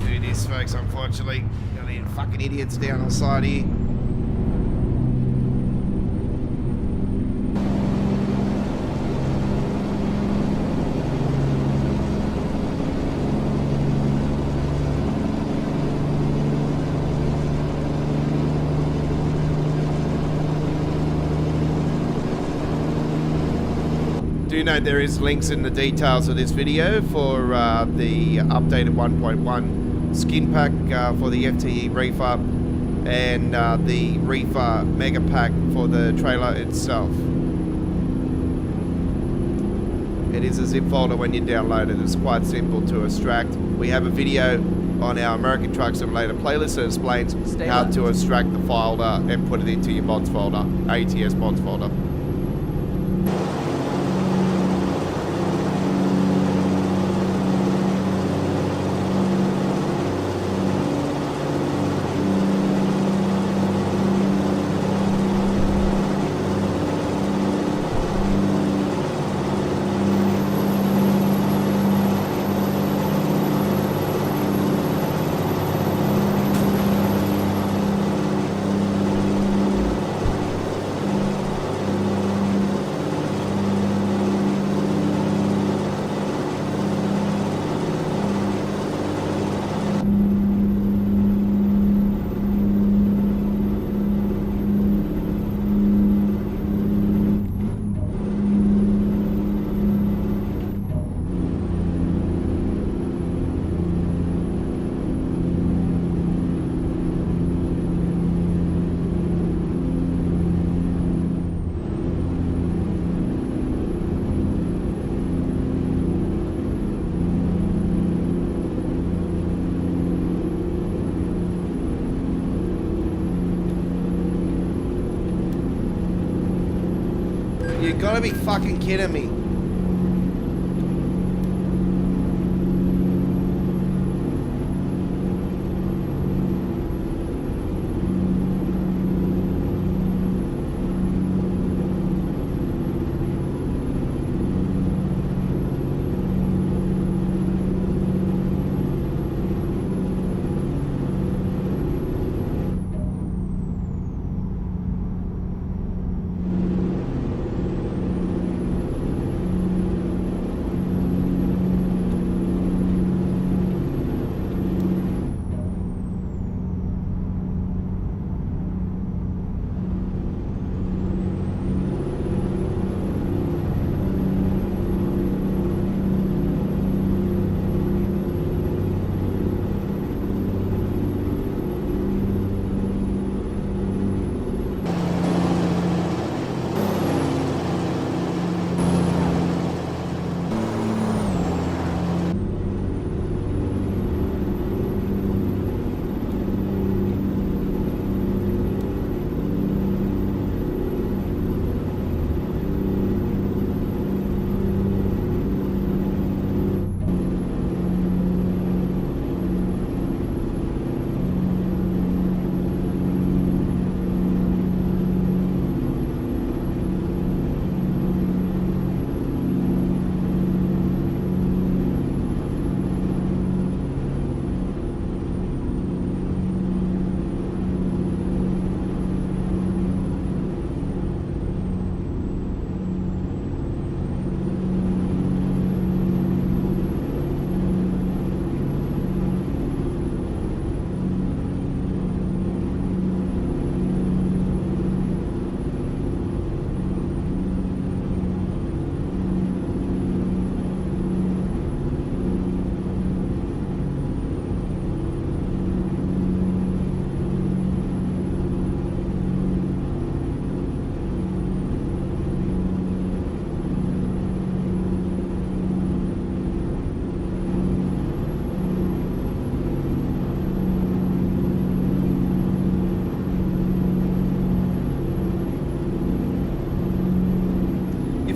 do this, folks, unfortunately. Got these fucking idiots down on the side here. Do note there is links in the details of this video for the updated 1.1 skin pack for the FTE Reefer and the Reefer Mega Pack for the trailer itself. It is a zip folder when you download it. It's quite simple to extract. We have a video on our American Truck Simulator playlist that explains how to extract the folder and put it into your mods folder, ATS mods folder. You gotta be fucking kidding me.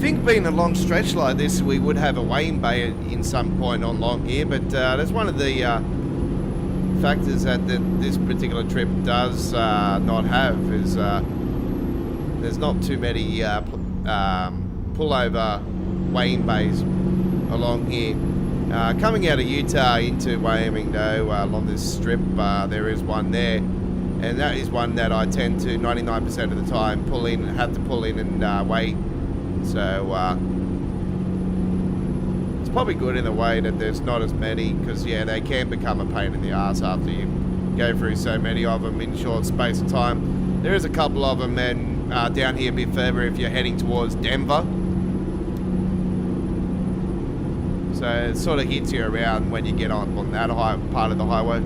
think being a long stretch like this, we would have a weighing bay in some point along here, but that's one of the factors that this particular trip does not have is there's not too many pullover weighing bays along here. Coming out of Utah into Wyoming though, along this strip, there is one there, and that is one that I tend to 99% of the time have to pull in and weigh. So it's probably good in a way that there's not as many, because yeah, they can become a pain in the ass after you go through so many of them in short space of time. There is a couple of them then down here a bit further if you're heading towards Denver. So it sort of hits you around when you get on that part of the highway.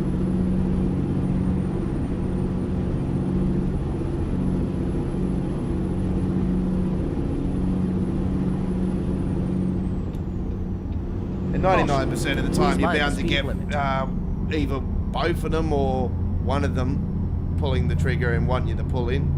And 99% of the time you're bound to get either both of them or one of them pulling the trigger and wanting you to pull in.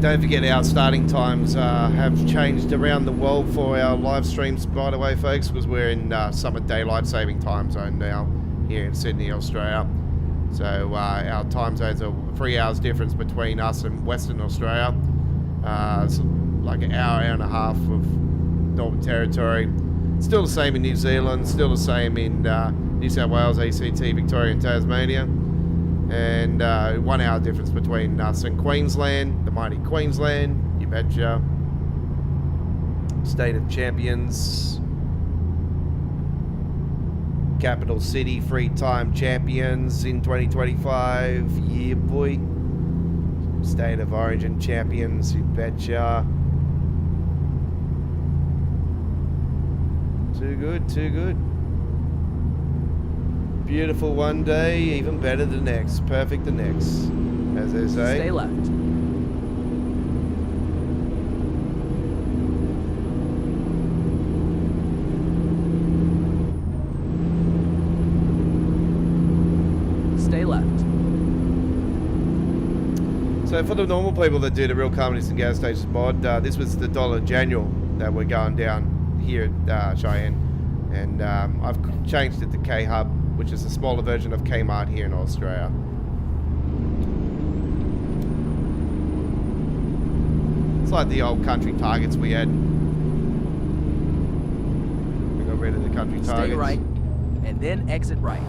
Don't forget our starting times have changed around the world for our live streams, by the way, folks, because we're in summer daylight saving time zone now here in Sydney, Australia. So our time zones are 3 hours difference between us and Western Australia. So like an hour and a half of Northern Territory. Still the same in New Zealand, still the same in New South Wales, ACT, Victoria and Tasmania. And 1 hour difference between us and Queensland, the mighty Queensland, you betcha. State of Champions, Capital City Free Time Champions in 2025, yeah boy. State of Origin Champions, you betcha. Too good, too good. Beautiful one day, even better the next. Perfect the next, as they say. Stay left. Stay left. So for the normal people that do the real companies and gas stations mod, this was the Dollar General that we're going down here at Cheyenne. And I've changed it to K-Hub, which is a smaller version of Kmart here in Australia. It's like the old country targets we had. We got rid of the country targets. Stay right, and then exit right.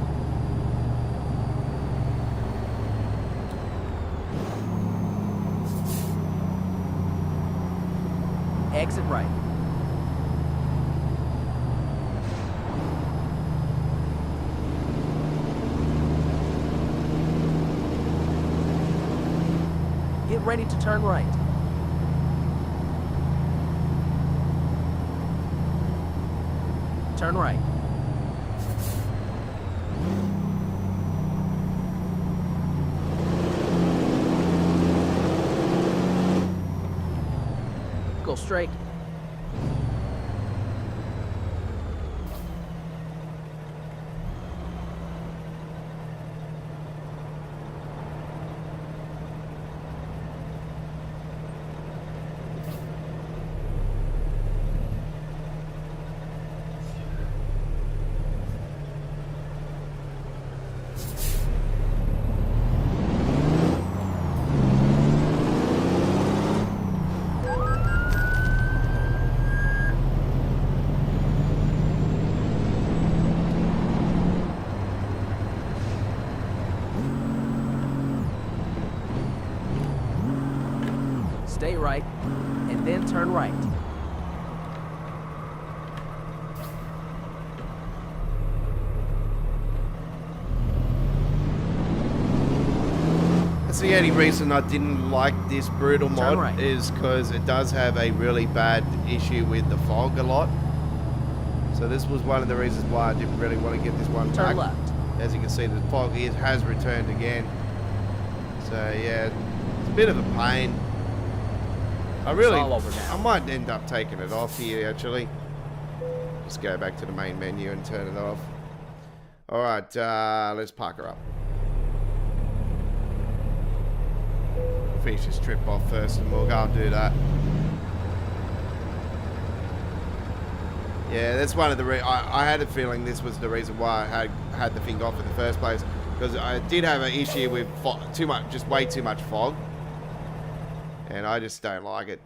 Exit right. Get ready to turn right. Turn right. Go straight. Stay right, and then turn right. That's the only reason I didn't like this brutal mod right. is because it does have a really bad issue with the fog a lot. So this was one of the reasons why I didn't really want to get this one Turn back. left. As you can see, the fog has returned again. So yeah, it's a bit of a pain. all over now. I might end up taking it off here actually. Just go back to the main menu and turn it off. All right, let's park her up. Finish this trip off first and we'll go and do that. Yeah, that's one of the I had a feeling this was the reason why I had the thing off in the first place, because I did have an issue with just way too much fog, and I just don't like it.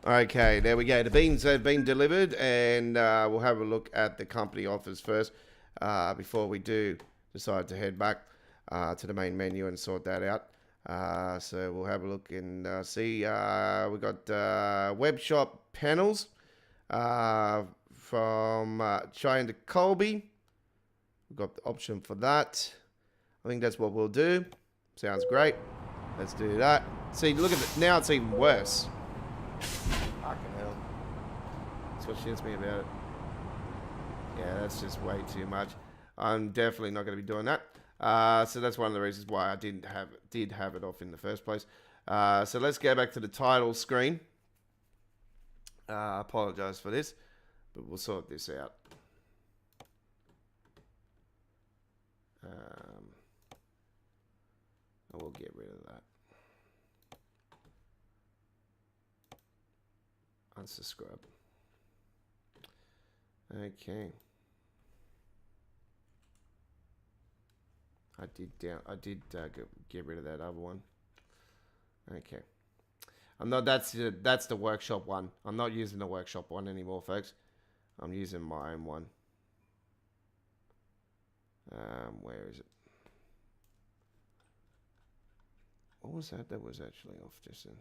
Okay, there we go. The beans have been delivered, and we'll have a look at the company offers first before we do decide to head back to the main menu and sort that out. So we'll have a look and see. We got web shop panels from Cheyenne to Colby. We've got the option for that. I think that's what we'll do. Sounds great. Let's do that. See, look at it. Now it's even worse. Fucking hell. That's what shits me about it. Yeah, that's just way too much. I'm definitely not going to be doing that. So that's one of the reasons why I did have it off in the first place. So let's go back to the title screen. I apologize for this, but we'll sort this out. I will get rid of that. Unsubscribe. Okay. I did get rid of that other one. Okay. I'm not. That's the workshop one. I'm not using the workshop one anymore, folks. I'm using my own one. Where is it? What was that? That was actually off just then.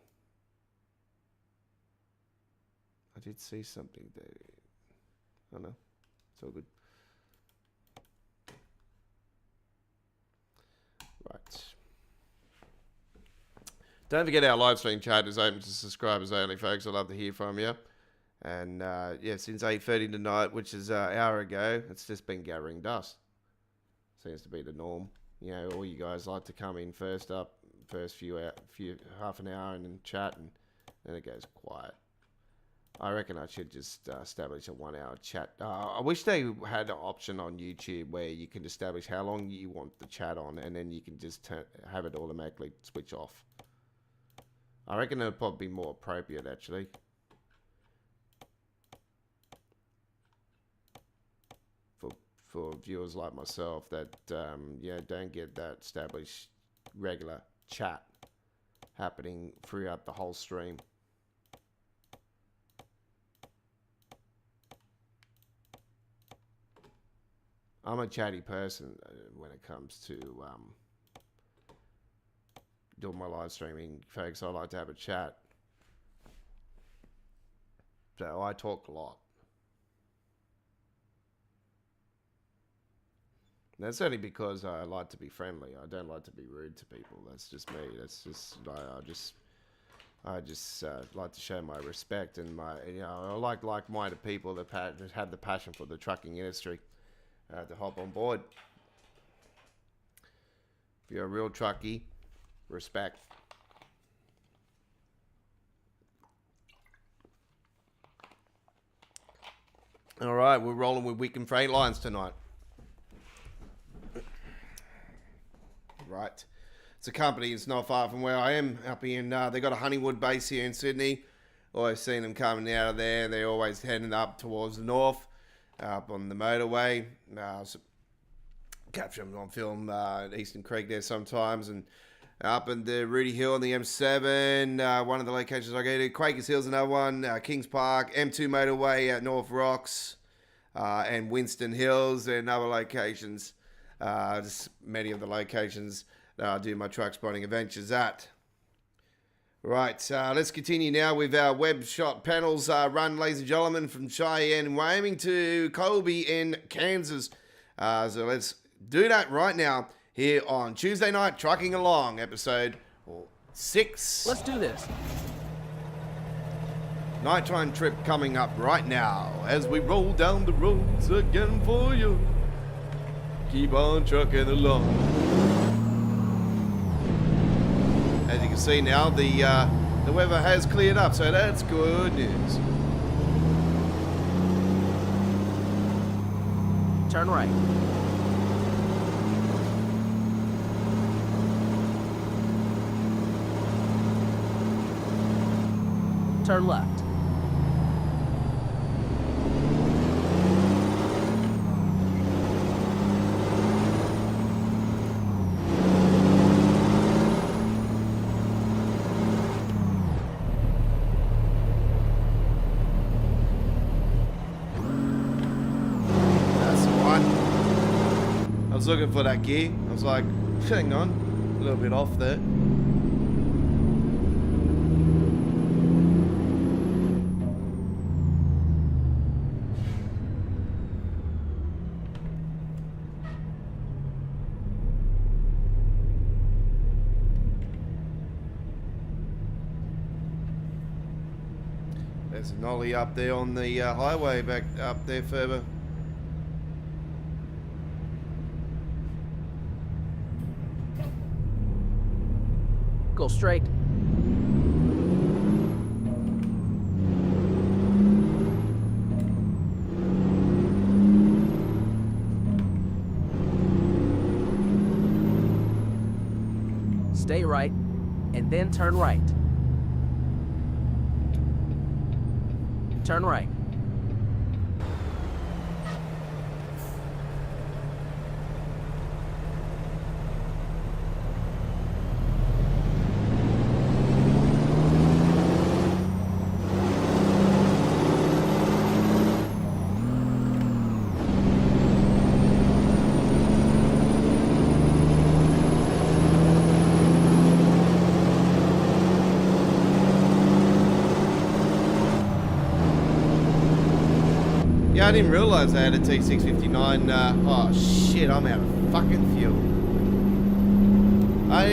I did see something there. Oh no, it's all good. Right. Don't forget our live stream chat is open to subscribers only, folks. I'd love to hear from you. And yeah, since 8:30 tonight, which is an hour ago, it's just been gathering dust. Seems to be the norm. You know, all you guys like to come in first few half an hour and then chat, and then it goes quiet. I reckon I should just establish a 1 hour chat. I wish they had an option on YouTube where you can establish how long you want the chat on, and then you can just have it automatically switch off. I reckon it would probably be more appropriate, actually. For viewers like myself that yeah, don't get that established regular chat happening throughout the whole stream. I'm a chatty person when it comes to doing my live streaming, folks. I like to have a chat. So I talk a lot. That's only because I like to be friendly. I don't like to be rude to people. That's just me. That's just I just like to show my respect and my, you know, I like like-minded people that have the passion for the trucking industry to hop on board. If you're a real truckie, respect. All right, we're rolling with Wickham Freight Lines tonight. Right. It's a company. It's not far from where I am, up in, they got a Honeywood base here in Sydney. Always seen them coming out of there. They're always heading up towards the north, up on the motorway. So capture them on film at Eastern Creek there sometimes, and up in the Rudy Hill on the M7. One of the locations I go to, Quakers Hill's another one. Kings Park, M2 motorway at North Rocks, and Winston Hills and other locations. Just many of the locations that I do my truck spotting adventures at. Right, let's continue now with our web shot panels run, ladies and gentlemen, from Cheyenne, Wyoming to Colby in Kansas. So let's do that right now here on Tuesday Night Trucking Along, episode 6. Let's do this. Nighttime trip coming up right now as we roll down the roads again for you. Keep on trucking along. As you can see now, the weather has cleared up, so that's good news. Turn right. Turn left. I was looking for that gear. I was like, hang on, a little bit off there. There's a nollie up there on the highway back up there further. Go straight. Stay right, and then turn right. Turn right. Yeah, I didn't realise I had a T659. Oh shit, I'm out of fucking fuel. I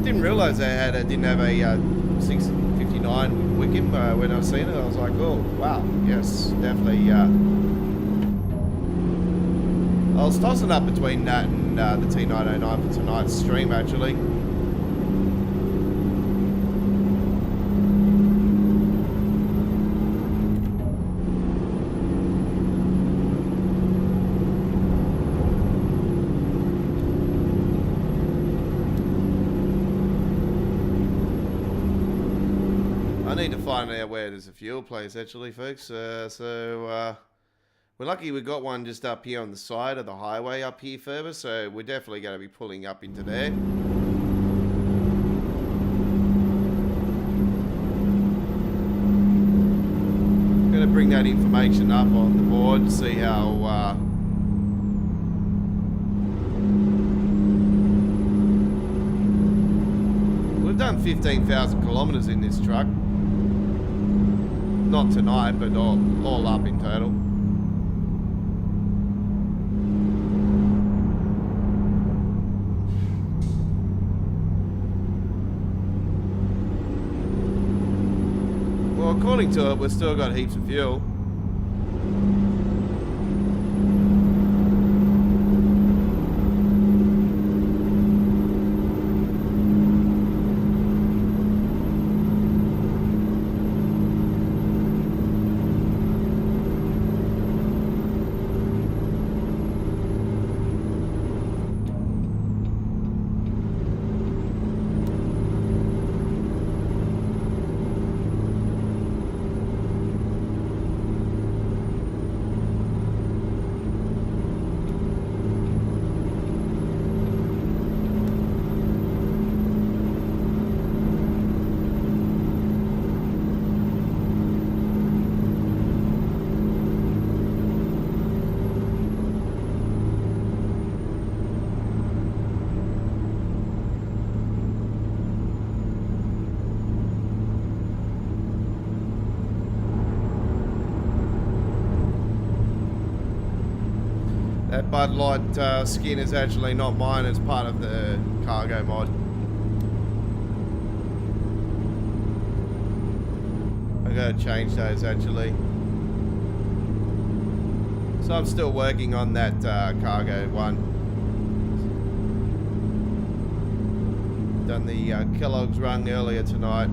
didn't realise I didn't have a 659 Wickham when I seen it. I was like, oh wow, yes, definitely. I was tossing up between that and the T909 for tonight's stream actually. I need to find out where there's a fuel place actually, folks. We're lucky we got one just up here on the side of the highway up here further, so we're definitely going to be pulling up into there. I'm going to bring that information up on the board to see how we've done 15,000 kilometers in this truck. Not tonight, but all up in total. Well, according to it, we've still got heaps of fuel. That Bud Light skin is actually not mine, it's part of the cargo mod. I gotta change those actually. So I'm still working on that cargo one. Done the Kellogg's run earlier tonight.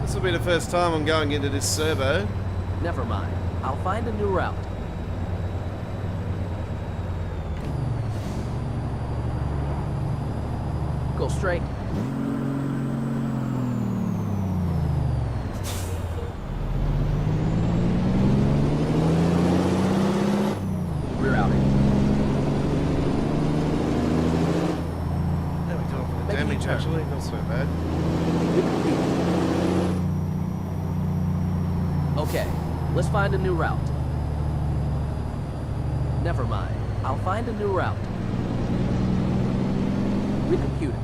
This will be the first time I'm going into this servo. Never mind. I'll find a new route. Go straight. Rerouting. There we go for the damage actually, not so bad. Okay, let's find a new route. Never mind. I'll find a new route. Recomputing.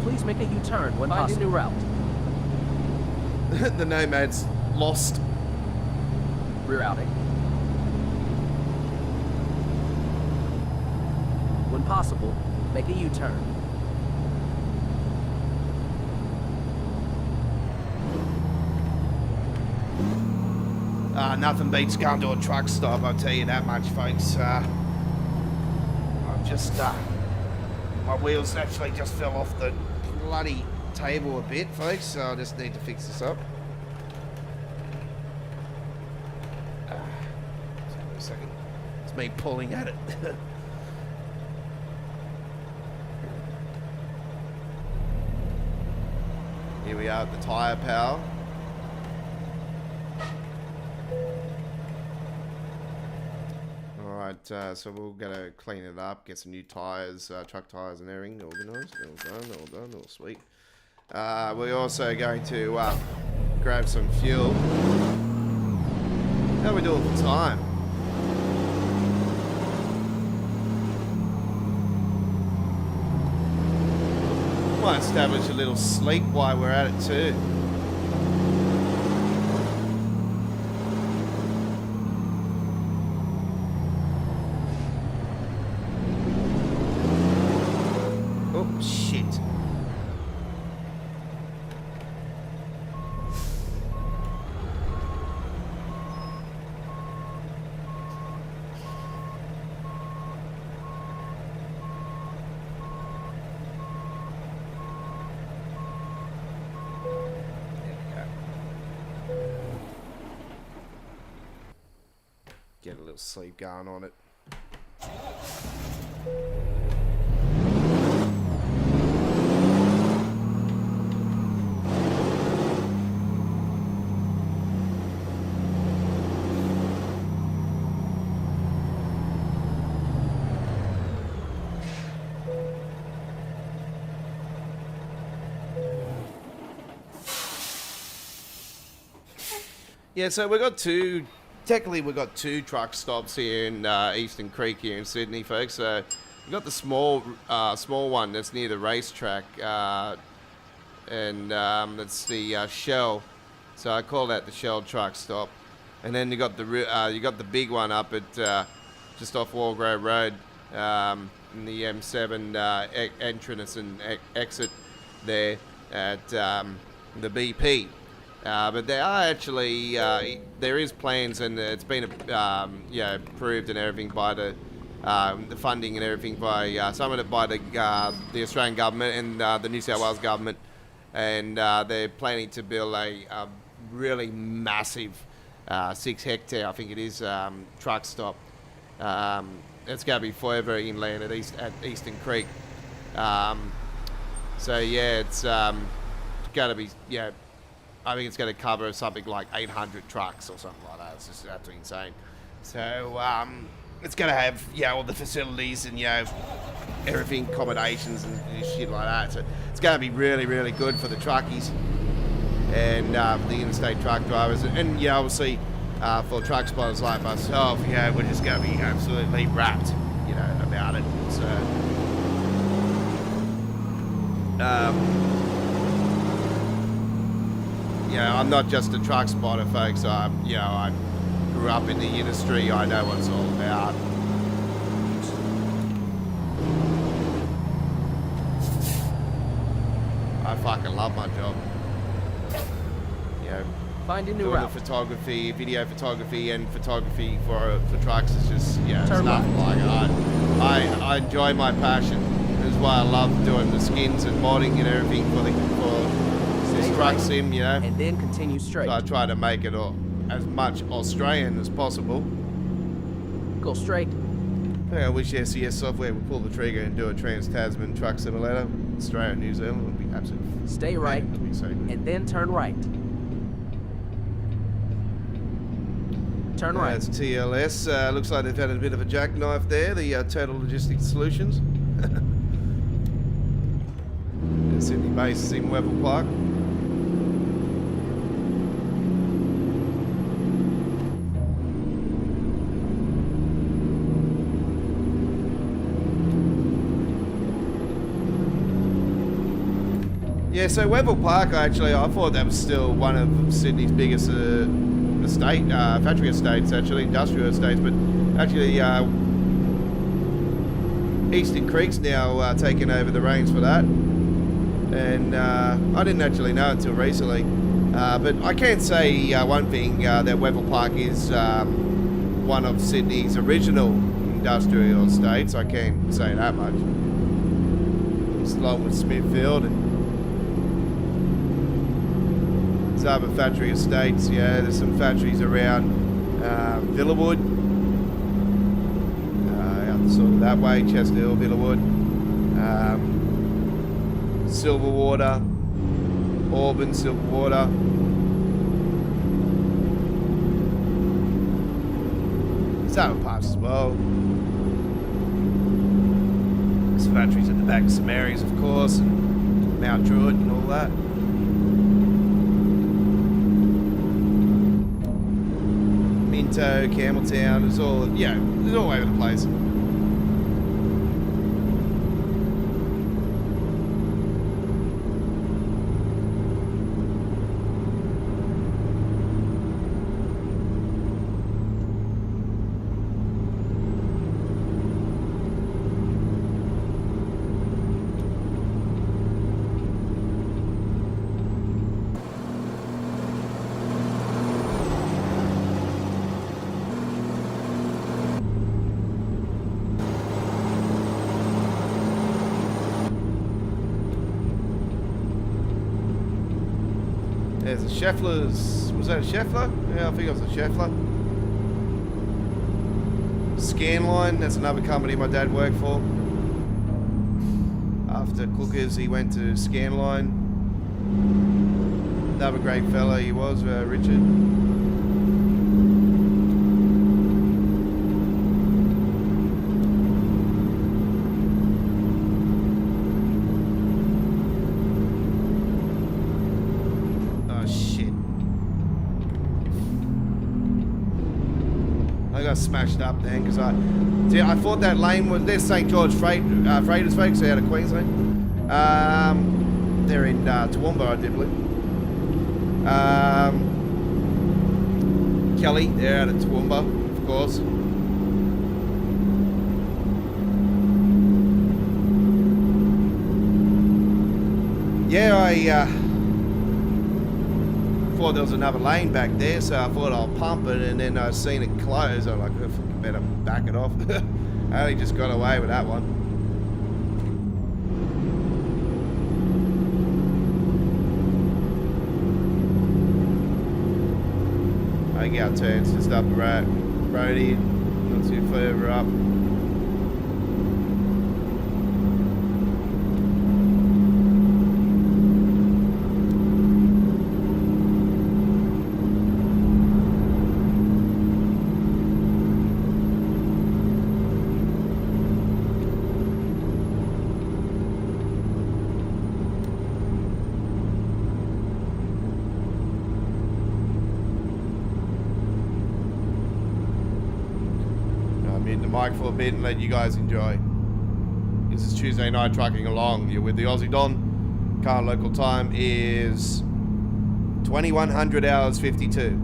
Please make a U-turn when find a new route. The Nomad's lost. Rerouting. When possible, make a U-turn. Nothing beats going to a truck stop, I'll tell you that much, folks. I'm just, my wheels actually just fell off the bloody table a bit, folks, so I just need to fix this up. Sorry, a second. It's me pulling at it. Here we are at the tyre power. So we're gonna clean it up, get some new tyres, truck tyres and everything organised. All done, all sweet. We're also going to grab some fuel. How are we doing for time? Might establish a little sleep while we're at it too. Get a little sleep going on it. Yeah, so we got two. Technically, we've got two truck stops here in Eastern Creek here in Sydney, folks. So we've got the small one that's near the racetrack, and that's the Shell. So I call that the Shell truck stop. And then you got the big one up at just off Walgrove Road, in the M7 entrance and exit there at the BP. But there are actually, there is plans, and it's been approved and everything by the funding and everything by some of it by the Australian government and the New South Wales government, and they're planning to build a really massive 6 hectare, I think it is, truck stop. It's going to be forever inland at Eastern Creek. So yeah, it's going to be I think it's going to cover something like 800 trucks or something like that. It's just absolutely insane. So it's going to have, all the facilities and, everything, accommodations and shit like that. So it's going to be really, really good for the truckies and the interstate truck drivers. And obviously for truck spotters like myself, we're just going to be absolutely wrapped, about it. So, I'm not just a truck spotter, folks. I grew up in the industry. I know what it's all about. I fucking love my job. Find a new doing route. the photography, video photography, and photography for trucks is just it's Turn nothing like it. I enjoy my passion. That's why I love doing the skins and modding and everything for this truck sim. And then continue straight. So I try to make it as much Australian as possible. Go straight. I wish SES software would pull the trigger and do a Trans-Tasman truck simulator. Australia and New Zealand would be absolutely. Stay right. That'd be so good. And then turn right. Turn right. That's TLS. Looks like they've had a bit of a jackknife there, the Total Logistics Solutions. The Sydney base is in Wethel Park. Yeah, so Wethel Park, I thought that was still one of Sydney's biggest factory estates, actually, industrial estates, but actually Eastern Creek's now taken over the reins for that, and I didn't actually know until recently, but I can say one thing, that Wethel Park is one of Sydney's original industrial estates. I can say that much, along with Smithfield and other factory estates. There's some factories around Villawood, out sort of that way, Chester Hill, Villawood, Silverwater, Auburn, Silverwater. There's other parts as well. There's factories at the back of St Mary's, of course, and Mount Druitt and all that. Minto, Campbelltown, it's all over the place. There's a Scheffler's, was that a Scheffler? Yeah, I think it was a Scheffler. Scanline, that's another company my dad worked for. After Cookers, he went to Scanline. Another great fella he was, Richard. Smashed up then because I thought that lane was there's St George Freighters folks out of Queensland. They're in Toowoomba, I do believe. Kelly, they're out of Toowoomba, of course. Yeah, I thought there was another lane back there, so I thought I'll pump it, and then I seen it close. I'm like, I better back it off. I only just got away with that one. I think our turn's just up the road here, not too further up. mic for a bit and let you guys enjoy. This is Tuesday Night Trucking Along. You're with the Aussie Don. Current local time is 2100 hours 52.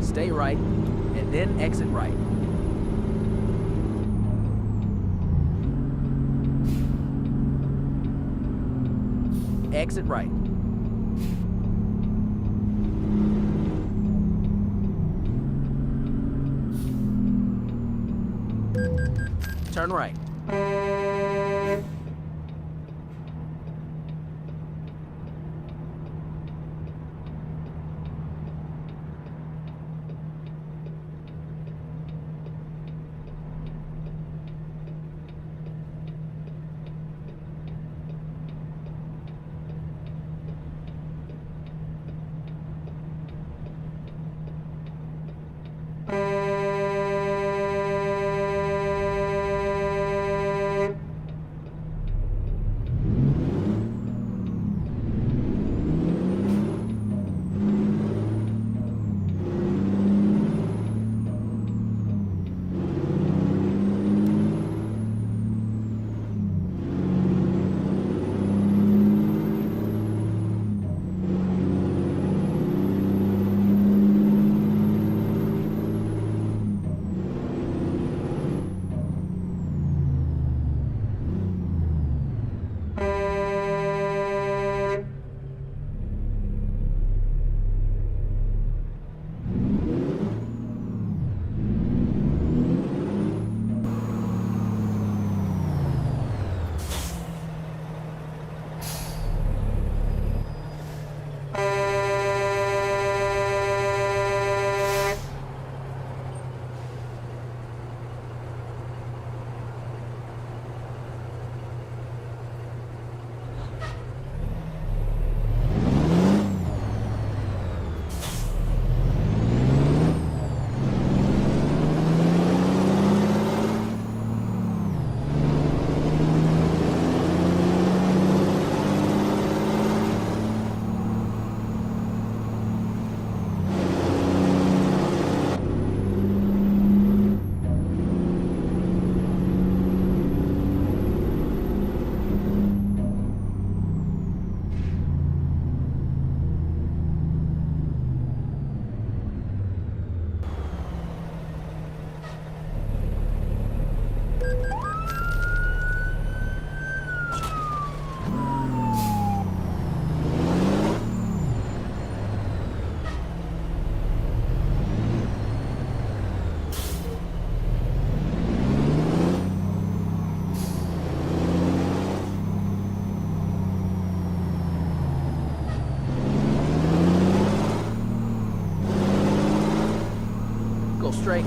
Stay right, and then exit right. Exit right. Turn right. Straight.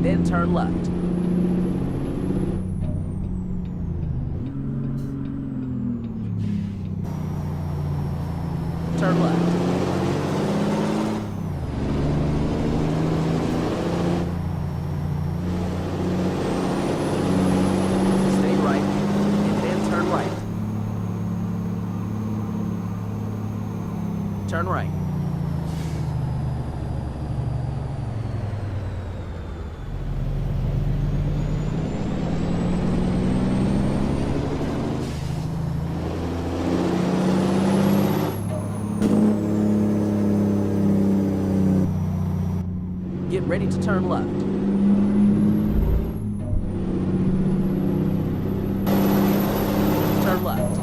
then turn left. Turn left. Stay right, and then turn right. Turn right. Get ready to turn left. Turn left.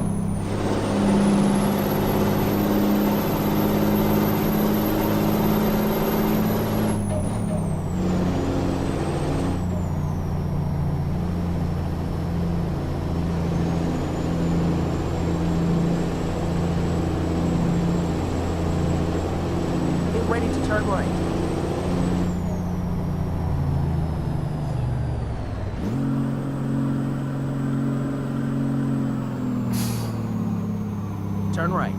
Get ready to turn right. Turn right.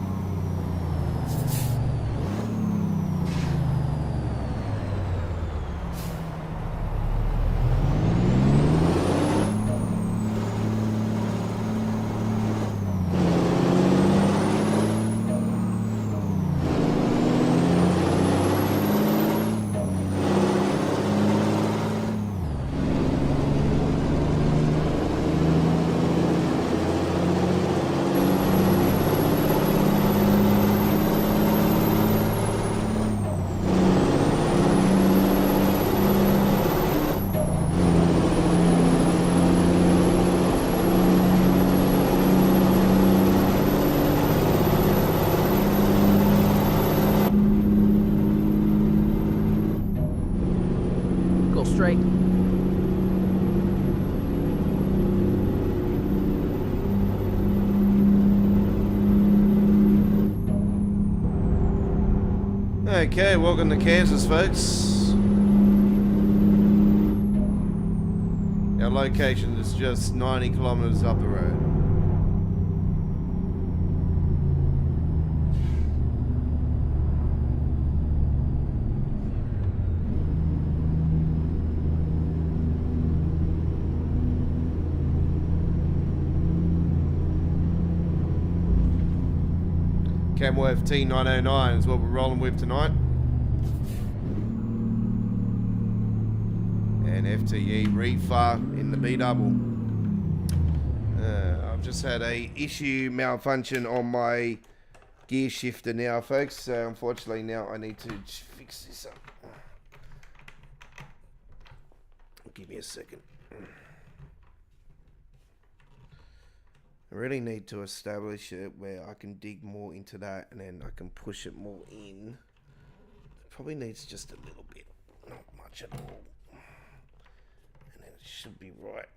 Go straight. Okay, welcome to Kansas, folks. Our location is just 90 kilometers up the road. Kenworth T909 is what we're rolling with tonight. And FTE Reefer in the B-double. I've just had a issue malfunction on my gear shifter now, folks. So unfortunately now I need to fix this up. Give me a second. I really need to establish it where I can dig more into that and then I can push it more in. It probably needs just a little bit, not much at all. And then it should be right.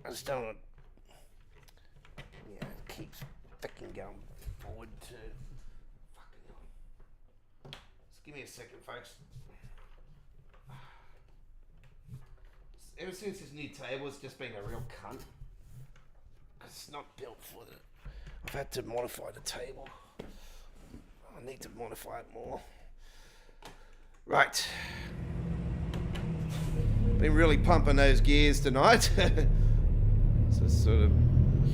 I just don't want, yeah, it keeps fucking going forward to fucking hell. Just give me a second, folks. Ever since this new table, it's just been a real cunt. It's not built for the... I've had to modify the table. I need to modify it more. Right. Been really pumping those gears tonight. So it's sort of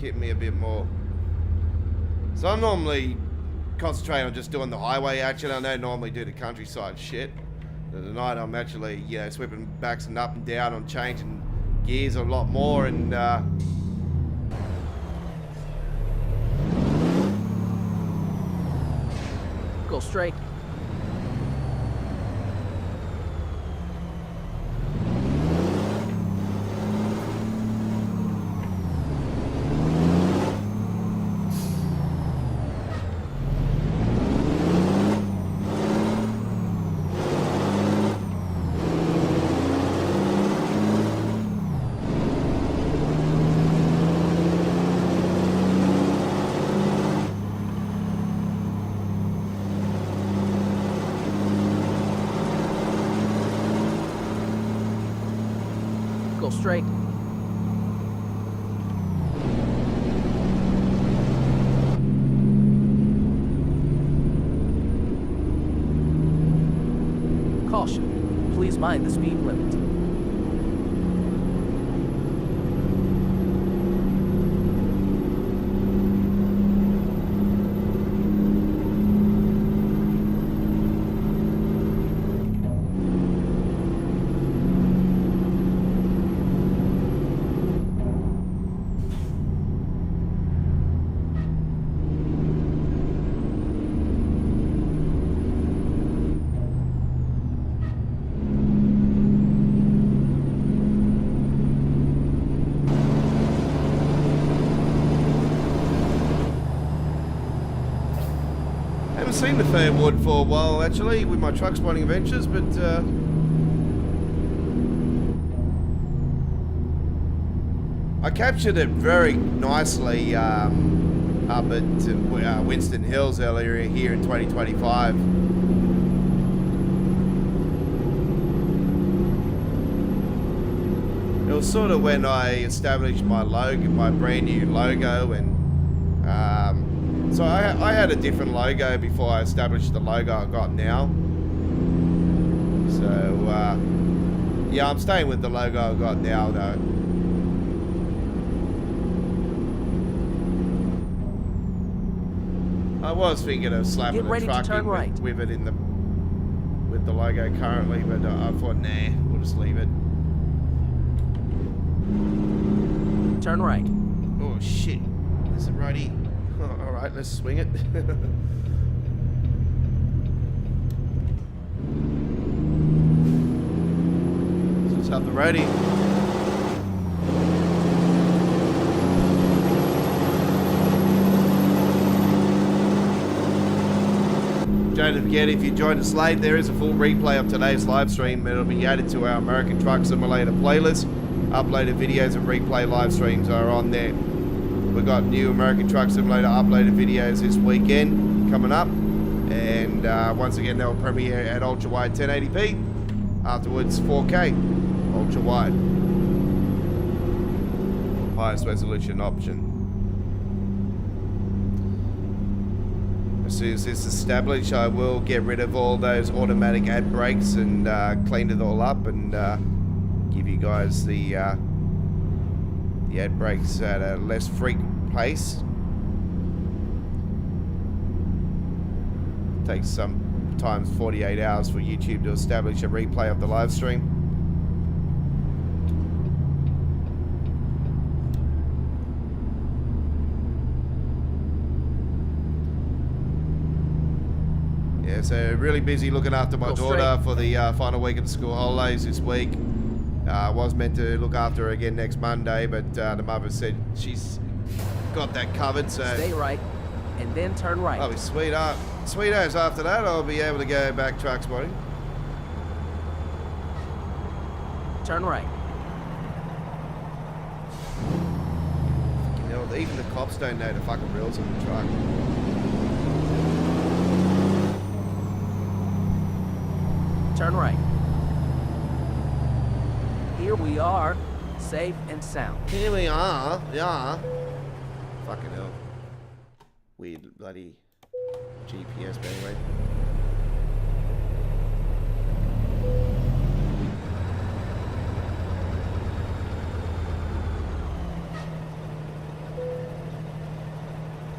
hit me a bit more. So I'm normally concentrating on just doing the highway action. I don't normally do the countryside shit. But tonight I'm actually, you know, sweeping backs and up and down on changing gears a lot more and Go straight. Go straight. Caution. Please mind the speed limit. Haven't seen the Fairwood for a while, actually, with my truck spotting adventures, but I captured it very nicely up at Winston Hills earlier here in 2025. It was sort of when I established my logo, my brand new logo, and so I had a different logo before I established the logo I got now. So yeah, I'm staying with the logo I got now though. I was thinking of slapping the truck in with it in the with the logo currently, but I thought nah, we'll just leave it. Turn right. Oh shit, is it righty? Oh, alright, let's swing it. Let's have the roadie. Don't forget, if you joined us late, there is a full replay of today's live stream. It'll be added to our American Truck Simulator playlist. Uploaded videos and replay live streams are on there. We've got new American Truck Simulator uploaded videos this weekend coming up. And once again, they'll premiere at ultra wide 1080p. Afterwards, 4K ultra wide. Highest resolution option. As soon as this is established, I will get rid of all those automatic ad brakes and clean it all up and give you guys the ad brakes at a less frequent pace. It takes sometimes 48 hours for YouTube to establish a replay of the live stream. Yeah, so really busy looking after my daughter for the final week of the school holidays this week. I was meant to look after her again next Monday, but the mother said she's got that covered, so... Stay right, and then turn right. I'll be sweet as after that, I'll be able to go back truck spotting. Turn right. You know, even the cops don't know the fucking rules on the truck. Turn right. Here we are, safe and sound. Here we are, yeah. Fucking hell. Weird bloody GPS, but anyway.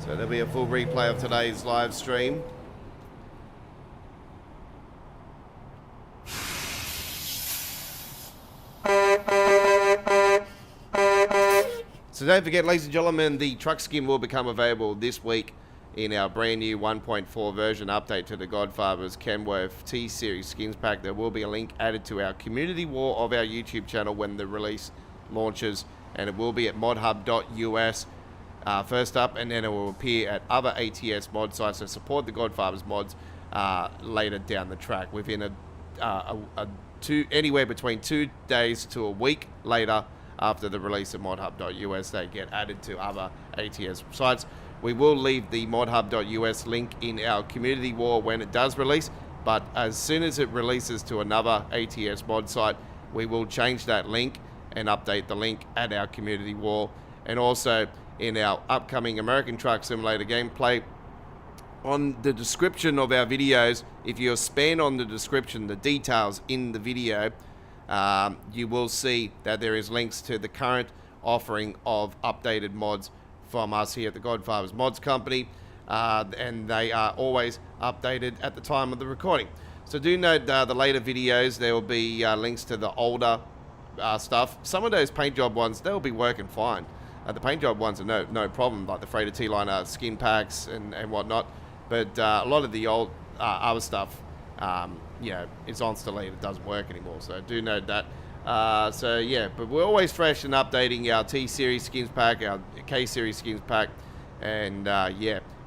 So there'll be a full replay of today's live stream. So don't forget, ladies and gentlemen, the truck skin will become available this week in our brand new 1.4 version update to the Godfather's Kenworth T-Series skins pack. There will be a link added to our community wall of our YouTube channel when the release launches, and it will be at modhub.us first up, and then it will appear at other ATS mod sites that support the Godfather's mods later down the track within anywhere between 2 days to a week later. After the release of modhub.us, they get added to other ATS sites. We will leave the modhub.us link in our community wall when it does release, but as soon as it releases to another ATS mod site, we will change that link and update the link at our community wall. And also in our upcoming American Truck Simulator gameplay, on the description of our videos, if you expand on the description, the details in the video, you will see that there is links to the current offering of updated mods from us here at the Godfather's Mods Company, and they are always updated at the time of the recording. So do note the later videos, there will be links to the older stuff. Some of those paint job ones, they'll be working fine. The paint job ones are no problem, like the Freighter T-Liner skin packs and whatnot. But a lot of the old other stuff, it's on delete. It doesn't work anymore. So do note that. But we're always fresh and updating our T-Series skins pack, our K-Series skins pack. And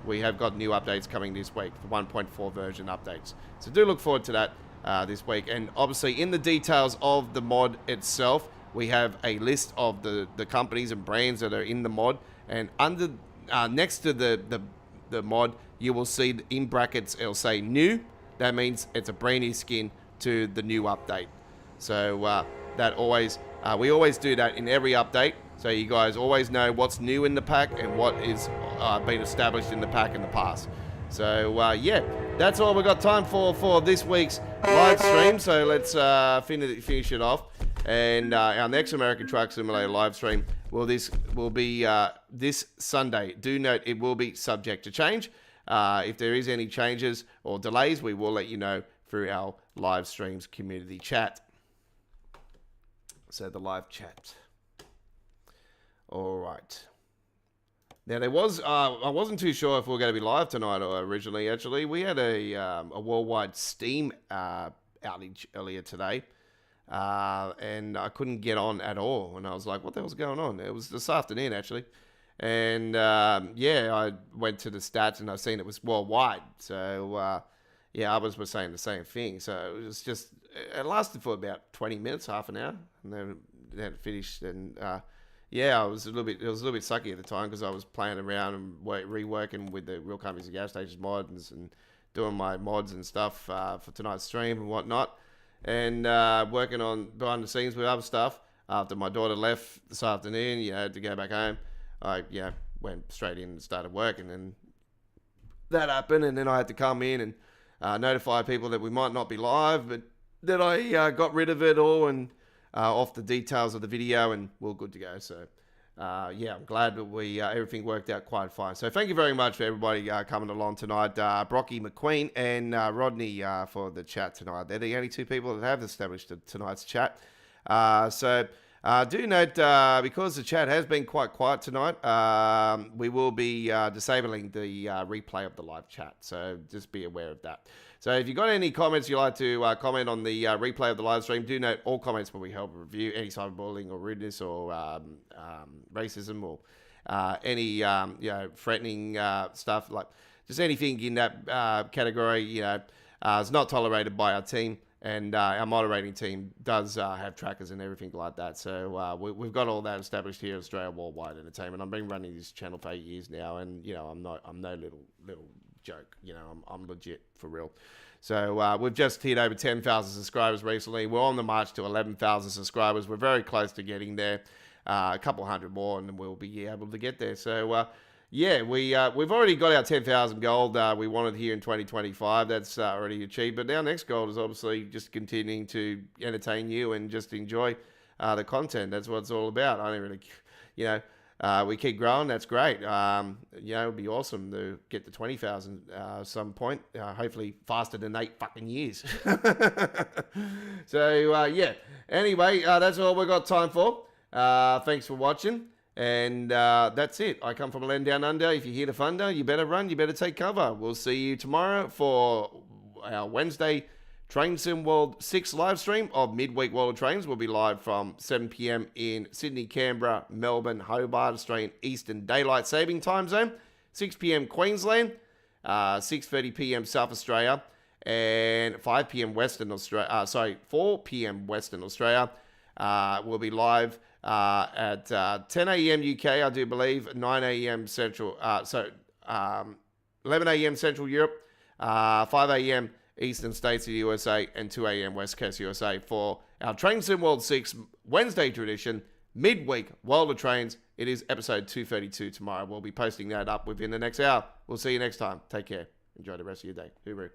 we have got new updates coming this week, the 1.4 version updates. So do look forward to that this week. And obviously in the details of the mod itself, we have a list of the companies and brands that are in the mod. And under next to the mod, you will see in brackets, it'll say new. That means it's a brand new skin to the new update. So that always, we always do that in every update. So you guys always know what's new in the pack and what is been established in the pack in the past. So that's all we've got time for this week's live stream. So let's finish it off. And our next American Truck Simulator live stream will be this Sunday. Do note it will be subject to change. If there is any changes or delays, we will let you know through our live streams community chat. So the live chat. All right. Now there was, I wasn't too sure if we were going to be live tonight or originally. Actually, we had a worldwide Steam outage earlier today. And I couldn't get on at all. And I was like, what the hell's going on? It was this afternoon, actually. And, I went to the stats and I've seen it was worldwide. So, others were saying the same thing. So it was just, it lasted for about 20 minutes, half an hour. And then it finished. And, it was a little bit sucky at the time because I was playing around and reworking with the Real Companies and Gas Stations mods and doing my mods and stuff for tonight's stream and whatnot. And working on behind the scenes with other stuff. After my daughter left this afternoon, to go back home, I went straight in and started working, and that happened. And then I had to come in and notify people that we might not be live, but then I got rid of it all and off the details of the video, and we're good to go. So I'm glad that we everything worked out quite fine. So thank you very much for everybody coming along tonight. Brocky McQueen and Rodney for the chat tonight. They're the only two people that have established tonight's chat. Do note, because the chat has been quite quiet tonight, we will be disabling the replay of the live chat. So just be aware of that. So if you've got any comments you'd like to comment on the replay of the live stream, do note all comments will be held for review. Any cyberbullying or rudeness or racism or any threatening stuff, like just anything in that category, is not tolerated by our team. And our moderating team does have trackers and everything like that. So we've got all that established here at Australia Worldwide Entertainment. I've been running this channel for 8 years now, and I'm no little joke. I'm legit for real. So we've just hit over 10,000 subscribers recently. We're on the march to 11,000 subscribers. We're very close to getting there. A couple hundred more, and we'll be able to get there. So we've already got our 10,000 gold we wanted here in 2025. That's already achieved. But our next goal is obviously just continuing to entertain you and just enjoy the content. That's what it's all about. I don't really, we keep growing. That's great. It'd be awesome to get to 20,000 some point. Hopefully faster than 8 fucking years. So Anyway, that's all we've got time for. Thanks for watching. And that's it. I come from a land down under. If you're here to thunder, you better run. You better take cover. We'll see you tomorrow for our Wednesday Train Sim World 6 live stream of Midweek World of Trains. We'll be live from 7 p.m. in Sydney, Canberra, Melbourne, Hobart, Australian Eastern Daylight Saving Time Zone. 6 p.m. Queensland, 6:30 p.m. South Australia, and 5 p.m. Western Australia. 4 p.m. Western Australia. We'll be live at 10 a.m. UK, I do believe, 9 a.m. Central, 11 a.m. Central Europe, 5 a.m. Eastern States of the USA, and 2 a.m. West Coast USA for our Train Sim World 6 Wednesday tradition, midweek World of Trains. It is episode 232 tomorrow. We'll be posting that up within the next hour. We'll see you next time. Take care. Enjoy the rest of your day. Hooroo.